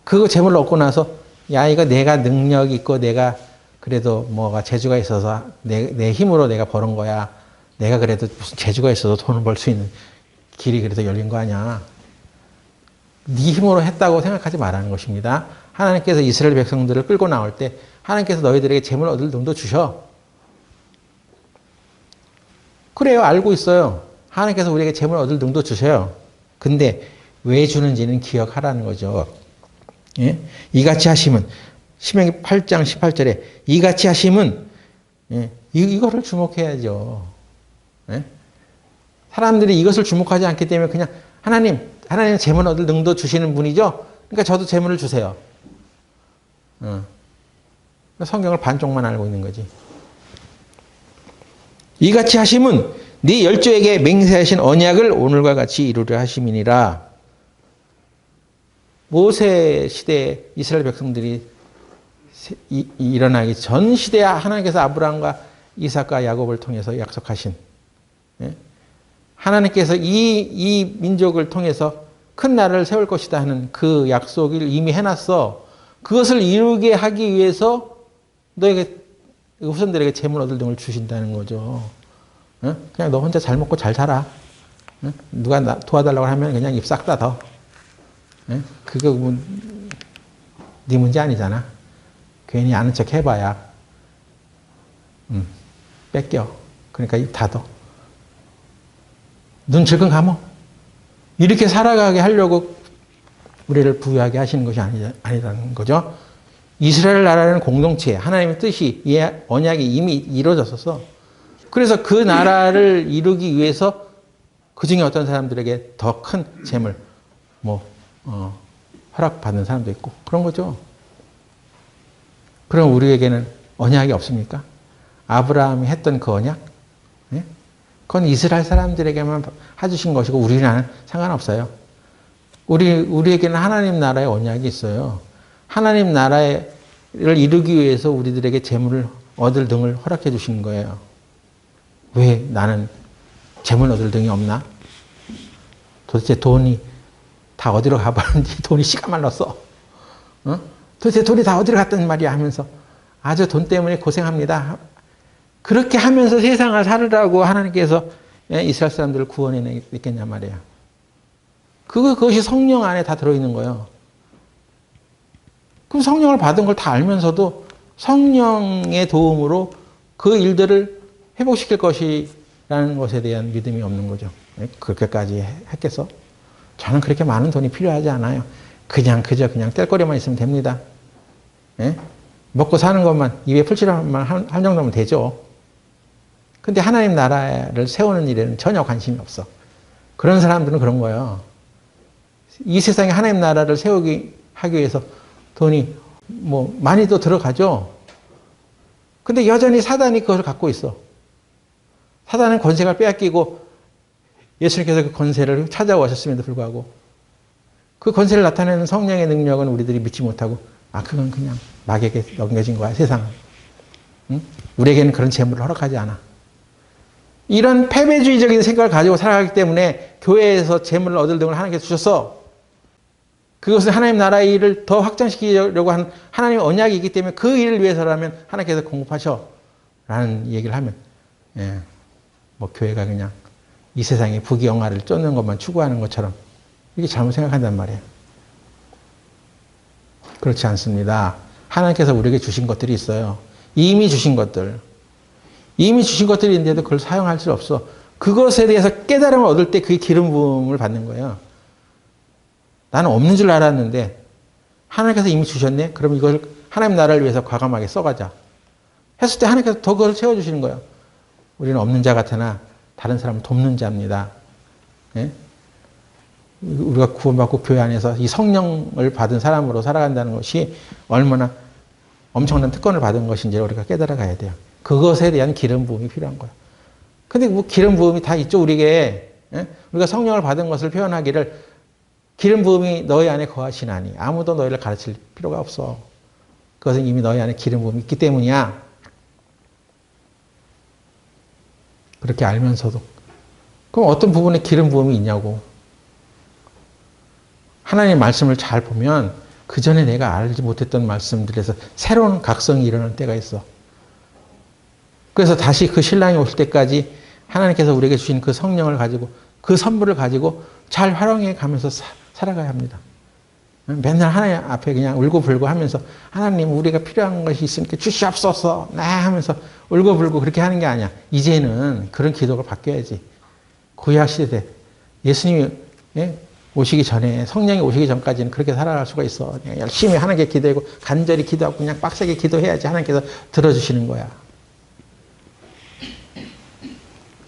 그 재물을 얻고 나서 야 이거 내가 능력이 있고 내가 그래도 뭐가 재주가 있어서 내 힘으로 내가 버는 거야. 내가 그래도 무슨 재주가 있어서 돈을 벌 수 있는 길이 그래도 열린 거 아니야. 네 힘으로 했다고 생각하지 말라는 것입니다. 하나님께서 이스라엘 백성들을 끌고 나올 때 하나님께서 너희들에게 재물 얻을 등도 주셔. 그래요. 알고 있어요. 하나님께서 우리에게 재물 얻을 등도 주셔요. 근데 왜 주는지는 기억하라는 거죠. 예? 이같이 하심은 신명기 8장 18절에 이같이 하심은 예? 이거를 주목해야죠. 예? 사람들이 이것을 주목하지 않기 때문에 그냥 하나님 재물 얻을 능도 주시는 분이죠. 그러니까 저도 재물을 주세요. 성경을 반쪽만 알고 있는 거지. 이같이 하심은 네 열조에게 맹세하신 언약을 오늘과 같이 이루려 하심이니라. 모세 시대에 이스라엘 백성들이 일어나기 전 시대에 하나님께서 아브라함과 이삭과 야곱을 통해서 약속하신 하나님께서 이 민족을 통해서 큰 나라를 세울 것이다 하는 그 약속을 이미 해놨어. 그것을 이루게 하기 위해서 너에게 후손들에게 재물 얻을 등을 주신다는 거죠. 그냥 너 혼자 잘 먹고 잘 살아. 누가 도와달라고 하면 그냥 입 싹 닫어. 그거 네 문제 아니잖아. 괜히 아는 척 해봐야 뺏겨. 그러니까 입 닫어. 눈 질끈 감어. 이렇게 살아가게 하려고 우리를 부유하게 하시는 것이 아니라는 거죠. 이스라엘 나라는 공동체, 하나님의 뜻이, 언약이 이미 이루어졌어서 그래서 그 나라를 이루기 위해서 그 중에 어떤 사람들에게 더 큰 재물, 허락받는 사람도 있고 그런 거죠. 그럼 우리에게는 언약이 없습니까? 아브라함이 했던 그 언약? 네? 그건 이스라엘 사람들에게만 해주신 것이고 우리는 상관없어요. 우리에게는 하나님 나라의 언약이 있어요. 하나님 나라를 이루기 위해서 우리들에게 재물을 얻을 등을 허락해 주신 거예요. 왜 나는 재물 얻을 등이 없나? 도대체 돈이 다 어디로 가버렸는지 돈이 씨가 말랐어. 도대체 돈이 다 어디로 갔단 말이야 하면서 아주 돈 때문에 고생합니다. 그렇게 하면서 세상을 살으라고 하나님께서 이스라엘 사람들을 구원해냈겠냐 말이에요. 그것이 성령 안에 다 들어있는 거예요. 그럼 성령을 받은 걸 다 알면서도 성령의 도움으로 그 일들을 회복시킬 것이라는 것에 대한 믿음이 없는 거죠. 그렇게까지 했겠어? 저는 그렇게 많은 돈이 필요하지 않아요. 그냥 뗄거리만 있으면 됩니다. 먹고 사는 것만, 입에 풀칠만 할 정도면 되죠. 근데 하나님 나라를 세우는 일에는 전혀 관심이 없어. 그런 사람들은 그런 거예요. 이 세상에 하나님 나라를 하기 위해서 돈이 많이 또 들어가죠. 근데 여전히 사단이 그것을 갖고 있어. 사단은 권세가 빼앗기고 예수님께서 그 권세를 찾아오셨음에도 불구하고 그 권세를 나타내는 성령의 능력은 우리들이 믿지 못하고 그건 그냥 마귀에게 넘겨진 거야, 세상은. 응? 우리에게는 그런 재물을 허락하지 않아. 이런 패배주의적인 생각을 가지고 살아가기 때문에 교회에서 재물을 얻을 등을 하나님께서 주셨어. 그것은 하나님 나라의 일을 더 확장시키려고 하는 하나님의 언약이 있기 때문에 그 일을 위해서라면 하나님께서 공급하셔. 라는 얘기를 하면, 예, 뭐 교회가 그냥 이 세상의 부귀영화를 쫓는 것만 추구하는 것처럼 이게 잘못 생각한단 말이에요. 그렇지 않습니다. 하나님께서 우리에게 주신 것들이 있어요. 이미 주신 것들. 이미 주신 것들이 있는데도 그걸 사용할 수 없어. 그것에 대해서 깨달음을 얻을 때 그게 기름 부음을 받는 거예요. 나는 없는 줄 알았는데 하나님께서 이미 주셨네? 그럼 이걸 하나님 나라를 위해서 과감하게 써가자. 했을 때 하나님께서 더 그걸 채워주시는 거예요. 우리는 없는 자 같으나 다른 사람을 돕는 자입니다. 예? 우리가 구원받고 교회 안에서 이 성령을 받은 사람으로 살아간다는 것이 얼마나 엄청난 특권을 받은 것인지 우리가 깨달아 가야 돼요. 그것에 대한 기름 부음이 필요한 거예요. 근데 뭐 기름 부음이 다 있죠, 우리에게. 예? 우리가 성령을 받은 것을 표현하기를 기름 부음이 너희 안에 거하시나니 아무도 너희를 가르칠 필요가 없어. 그것은 이미 너희 안에 기름 부음이 있기 때문이야. 그렇게 알면서도. 그럼 어떤 부분에 기름 부음이 있냐고. 하나님의 말씀을 잘 보면 그 전에 내가 알지 못했던 말씀들에서 새로운 각성이 일어날 때가 있어. 그래서 다시 그 신랑이 오실 때까지 하나님께서 우리에게 주신 그 성령을 가지고 그 선물을 가지고 잘 활용해 가면서 살아가야 합니다. 맨날 하나님 앞에 그냥 울고불고 하면서 하나님 우리가 필요한 것이 있으니까 주시옵소서 네 하면서 울고불고 그렇게 하는 게 아니야. 이제는 그런 기도가 바뀌어야지. 구약시대 예수님이 오시기 전에 성령이 오시기 전까지는 그렇게 살아갈 수가 있어. 열심히 하나님께 기도하고 간절히 기도하고 그냥 빡세게 기도해야지 하나님께서 들어주시는 거야.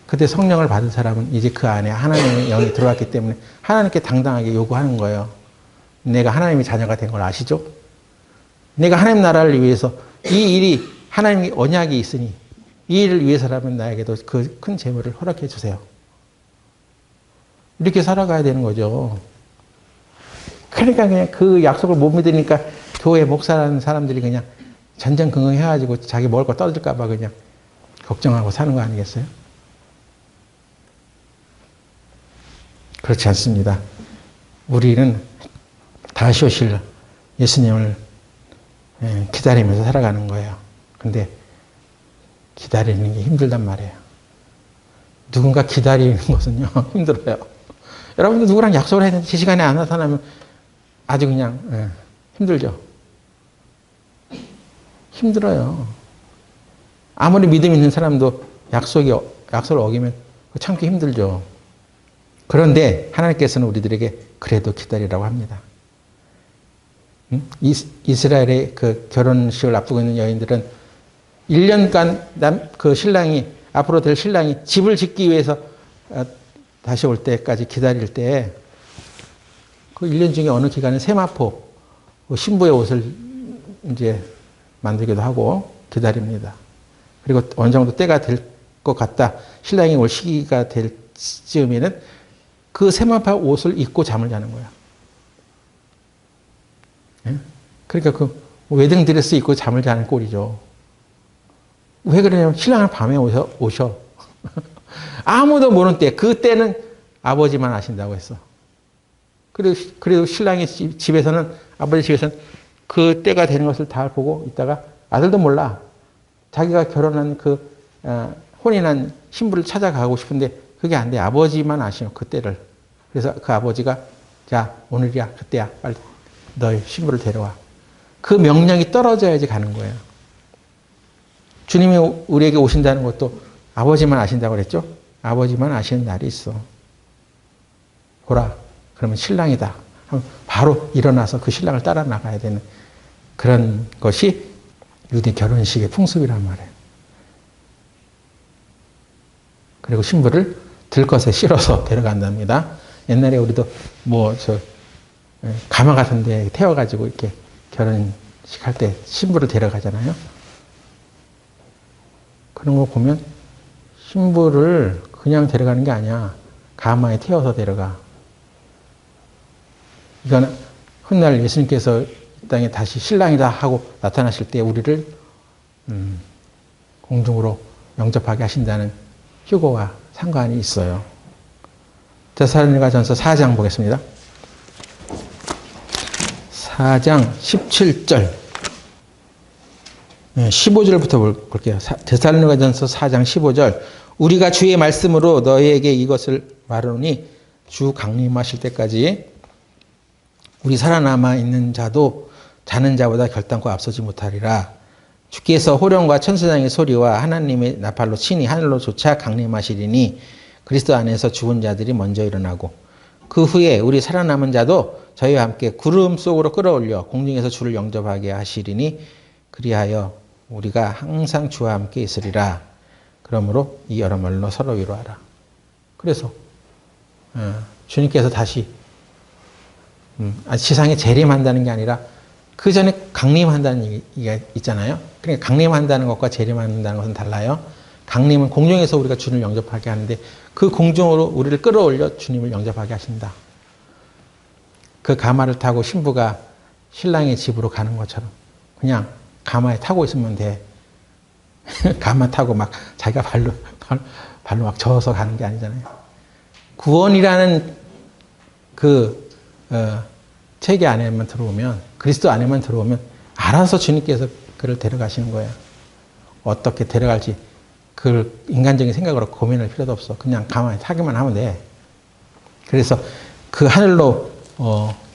그때 성령을 받은 사람은 이제 그 안에 하나님의 영이 들어왔기 때문에 하나님께 당당하게 요구하는 거예요. 내가 하나님의 자녀가 된 걸 아시죠? 내가 하나님 나라를 위해서 이 일이 하나님의 언약이 있으니 이 일을 위해서라면 나에게도 그 큰 재물을 허락해 주세요. 이렇게 살아가야 되는 거죠. 그러니까 그냥 그 약속을 못 믿으니까 교회 목사라는 사람들이 그냥 전전긍긍해가지고 자기 먹을 거 떨어질까 봐 그냥 걱정하고 사는 거 아니겠어요? 그렇지 않습니다. 우리는 다시 오실 예수님을 기다리면서 살아가는 거예요. 근데 기다리는 게 힘들단 말이에요. 누군가 기다리는 것은요, 힘들어요. 여러분도 누구랑 약속을 했는데 제 시간에 안 나타나면 아주 그냥 힘들죠. 힘들어요. 아무리 믿음 있는 사람도 약속을 어기면 참기 힘들죠. 그런데 하나님께서는 우리들에게 그래도 기다리라고 합니다. 이스라엘의 그 결혼식을 앞두고 있는 여인들은 1년간 그 신랑이 앞으로 될 신랑이 집을 짓기 위해서 다시 올 때까지 기다릴 때 그 1년 중에 어느 기간에 세마포 신부의 옷을 이제 만들기도 하고 기다립니다. 그리고 어느 정도 때가 될 것 같다. 신랑이 올 시기가 될 즈음에는 그 세마포 옷을 입고 잠을 자는 거야. 그러니까 그 웨딩드레스 입고 잠을 자는 꼴이죠. 왜 그러냐면 신랑은 밤에 오셔. 아무도 모르는 때, 그 때는 아버지만 아신다고 했어. 그리고 신랑의 집에서는, 아버지 집에서는 그 때가 되는 것을 다 보고 있다가 아들도 몰라. 자기가 결혼한 혼인한 신부를 찾아가고 싶은데 그게 안 돼. 아버지만 아시오, 그 때를. 그래서 그 아버지가 자, 오늘이야, 그때야. 빨리 너희 신부를 데려와. 그 명령이 떨어져야지 가는 거예요. 주님이 우리에게 오신다는 것도 아버지만 아신다고 그랬죠? 아버지만 아시는 날이 있어. 보라, 그러면 신랑이다. 바로 일어나서 그 신랑을 따라 나가야 되는 그런 것이 유대 결혼식의 풍습이란 말이에요. 그리고 신부를 들것에 실어서 데려간답니다. 옛날에 우리도 가마 같은 데 태워가지고 이렇게 결혼식 할 때 신부를 데려가잖아요. 그런 거 보면 신부를 그냥 데려가는 게 아니야. 가마에 태워서 데려가. 이건 훗날 예수님께서 이 땅에 다시 신랑이다 하고 나타나실 때 우리를 공중으로 영접하게 하신다는 휴거와 상관이 있어요. 데살로니가전서 4장 보겠습니다. 4장 17절 15절부터 볼게요. 데살로니가전서 4장 15절 우리가 주의 말씀으로 너희에게 이것을 말하노니 주 강림하실 때까지 우리 살아남아 있는 자도 자는 자보다 결단코 앞서지 못하리라. 주께서 호령과 천사장의 소리와 하나님의 나팔로 친히 하늘로 쫓아 강림하시리니 그리스도 안에서 죽은 자들이 먼저 일어나고 그 후에 우리 살아남은 자도 저희와 함께 구름 속으로 끌어올려 공중에서 주를 영접하게 하시리니 그리하여 우리가 항상 주와 함께 있으리라. 그러므로 이 여러 말로 서로 위로하라. 그래서 주님께서 다시 지상에 재림한다는 게 아니라 그 전에 강림한다는 얘기가 있잖아요. 그러니까 강림한다는 것과 재림한다는 것은 달라요. 강림은 공중에서 우리가 주님을 영접하게 하는데 그 공중으로 우리를 끌어올려 주님을 영접하게 하신다. 그 가마를 타고 신부가 신랑의 집으로 가는 것처럼 그냥 가마에 타고 있으면 돼. 가마 타고 막 자기가 발로 막 저어서 가는 게 아니잖아요. 구원이라는 그 체계 안에만 들어오면, 그리스도 안에만 들어오면 알아서 주님께서 그를 데려가시는 거예요. 어떻게 데려갈지 그걸 인간적인 생각으로 고민할 필요도 없어. 그냥 가만히 타기만 하면 돼. 그래서 그 하늘로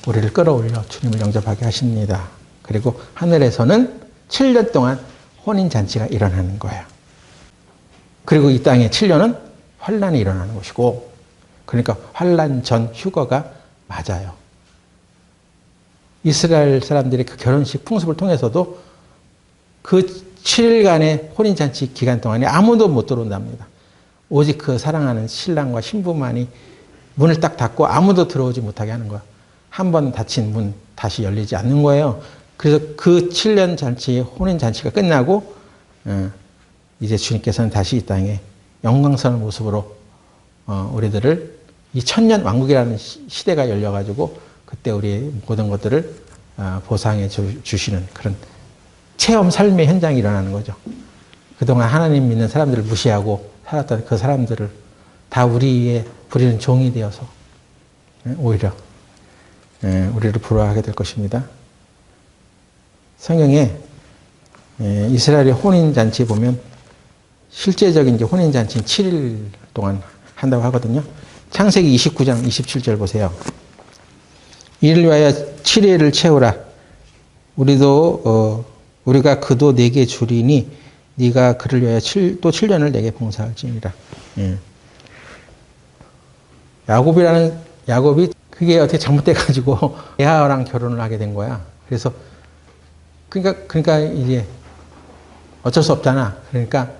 우리를 끌어올려 주님을 영접하게 하십니다. 그리고 하늘에서는 7년 동안 혼인잔치가 일어나는 거예요. 그리고 이 땅에 7년은 환란이 일어나는 것이고, 그러니까 환란 전 휴거가 맞아요. 이스라엘 사람들의 그 결혼식 풍습을 통해서도 그 7일간의 혼인잔치 기간 동안에 아무도 못 들어온답니다. 오직 그 사랑하는 신랑과 신부만이 문을 딱 닫고 아무도 들어오지 못하게 하는 거야. 한 번 닫힌 문 다시 열리지 않는 거예요. 그래서 그 7년 잔치, 혼인잔치가 끝나고 이제 주님께서는 다시 이 땅에 영광스러운 모습으로 우리들을 이 천년 왕국이라는 시대가 열려가지고 그때 우리의 모든 것들을 보상해 주시는 그런 체험 삶의 현장이 일어나는 거죠. 그동안 하나님 믿는 사람들을 무시하고 살았던 그 사람들을 다 우리의 부리는 종이 되어서 오히려 우리를 부러워하게 될 것입니다. 성경에 이스라엘의 혼인잔치 보면 실제적인 이제 혼인잔치는 7일 동안 한다고 하거든요. 창세기 29장 27절 보세요. 이를 위하여 7일을 채우라. 우리가 그도 내게 주리니 네가 그를 위하여 또 7년을 내게 봉사할지니라. 야곱이 그게 어떻게 잘못돼가지고 에사우랑 결혼을 하게 된 거야. 그래서 그러니까 이제 어쩔 수 없잖아. 그러니까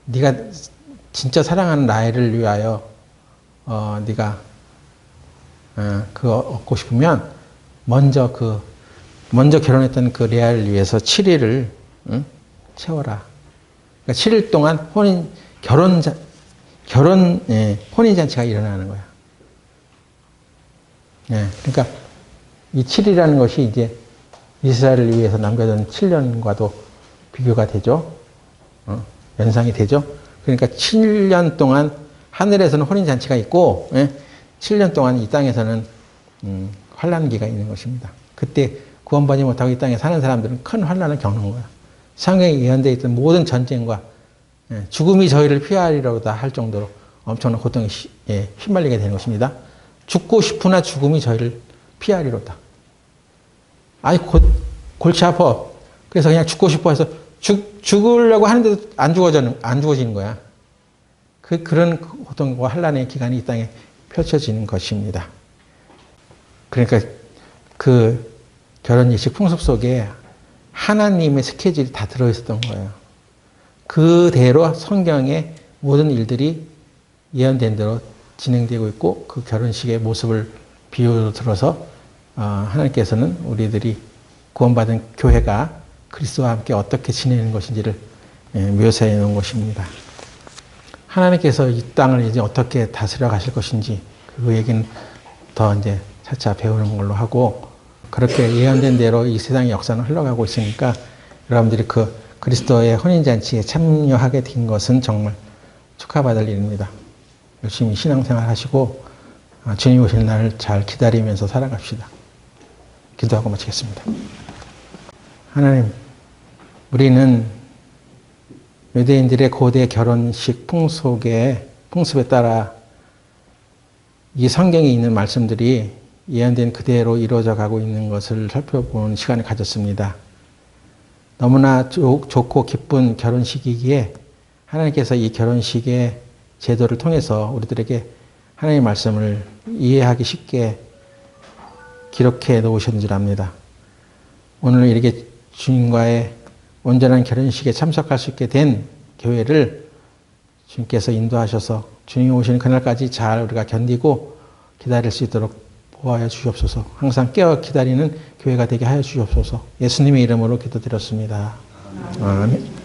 네가 진짜 사랑하는 라헬을 위하여 네가 그거 얻고 싶으면 먼저 결혼했던 그 레아를 위해서 7일을 채워라. 그러니까 7일 동안 혼인잔치가 일어나는 거야. 그러니까 이 7일이라는 것이 이제 이스라엘을 위해서 남겨둔 7년과도 비교가 되죠. 연상이 되죠. 그러니까 7년 동안 하늘에서는 혼인잔치가 있고 7년 동안 이 땅에서는 환란기가 있는 것입니다. 그때 구원받지 못하고 이 땅에 사는 사람들은 큰 환란을 겪는 거야. 성경에 예언되어 있던 모든 전쟁과 죽음이 저희를 피하리로다 할 정도로 엄청난 고통에 휘말리게 되는 것입니다. 죽고 싶으나 죽음이 저희를 피하리로다. 아니 골치 아파. 그래서 그냥 죽고 싶어 해서 죽으려고 하는데도 안 죽어지는 거야. 그런 고통과 환란의 기간이 이 땅에 펼쳐지는 것입니다. 그러니까 그 결혼 예식 풍습 속에 하나님의 스케줄이 다 들어있었던 거예요. 그대로 성경의 모든 일들이 예언된 대로 진행되고 있고 그 결혼식의 모습을 비유로 들어서 하나님께서는 우리들이 구원받은 교회가 그리스도와 함께 어떻게 지내는 것인지를 묘사해 놓은 것입니다. 하나님께서 이 땅을 이제 어떻게 다스려 가실 것인지 그 얘기는 더 이제 차차 배우는 걸로 하고 그렇게 예언된 대로 이 세상의 역사는 흘러가고 있으니까 여러분들이 그 그리스도의 혼인잔치에 참여하게 된 것은 정말 축하받을 일입니다. 열심히 신앙생활 하시고 주님 오실 날을 잘 기다리면서 살아갑시다. 기도 기도하고 마치겠습니다. 하나님, 우리는 유대인들의 고대 결혼식 풍습에 따라 이 성경에 있는 말씀들이 예언된 그대로 이루어져 가고 있는 것을 살펴보는 시간을 가졌습니다. 너무나 좋고 기쁜 결혼식이기에 하나님께서 이 결혼식의 제도를 통해서 우리들에게 하나님의 말씀을 이해하기 쉽게 기록해 놓으신 줄 압니다. 오늘 이렇게 주님과의 온전한 결혼식에 참석할 수 있게 된 교회를 주님께서 인도하셔서 주님이 오시는 그날까지 잘 우리가 견디고 기다릴 수 있도록 보호하여 주시옵소서. 항상 깨어 기다리는 교회가 되게 하여 주시옵소서. 예수님의 이름으로 기도드렸습니다. 아멘.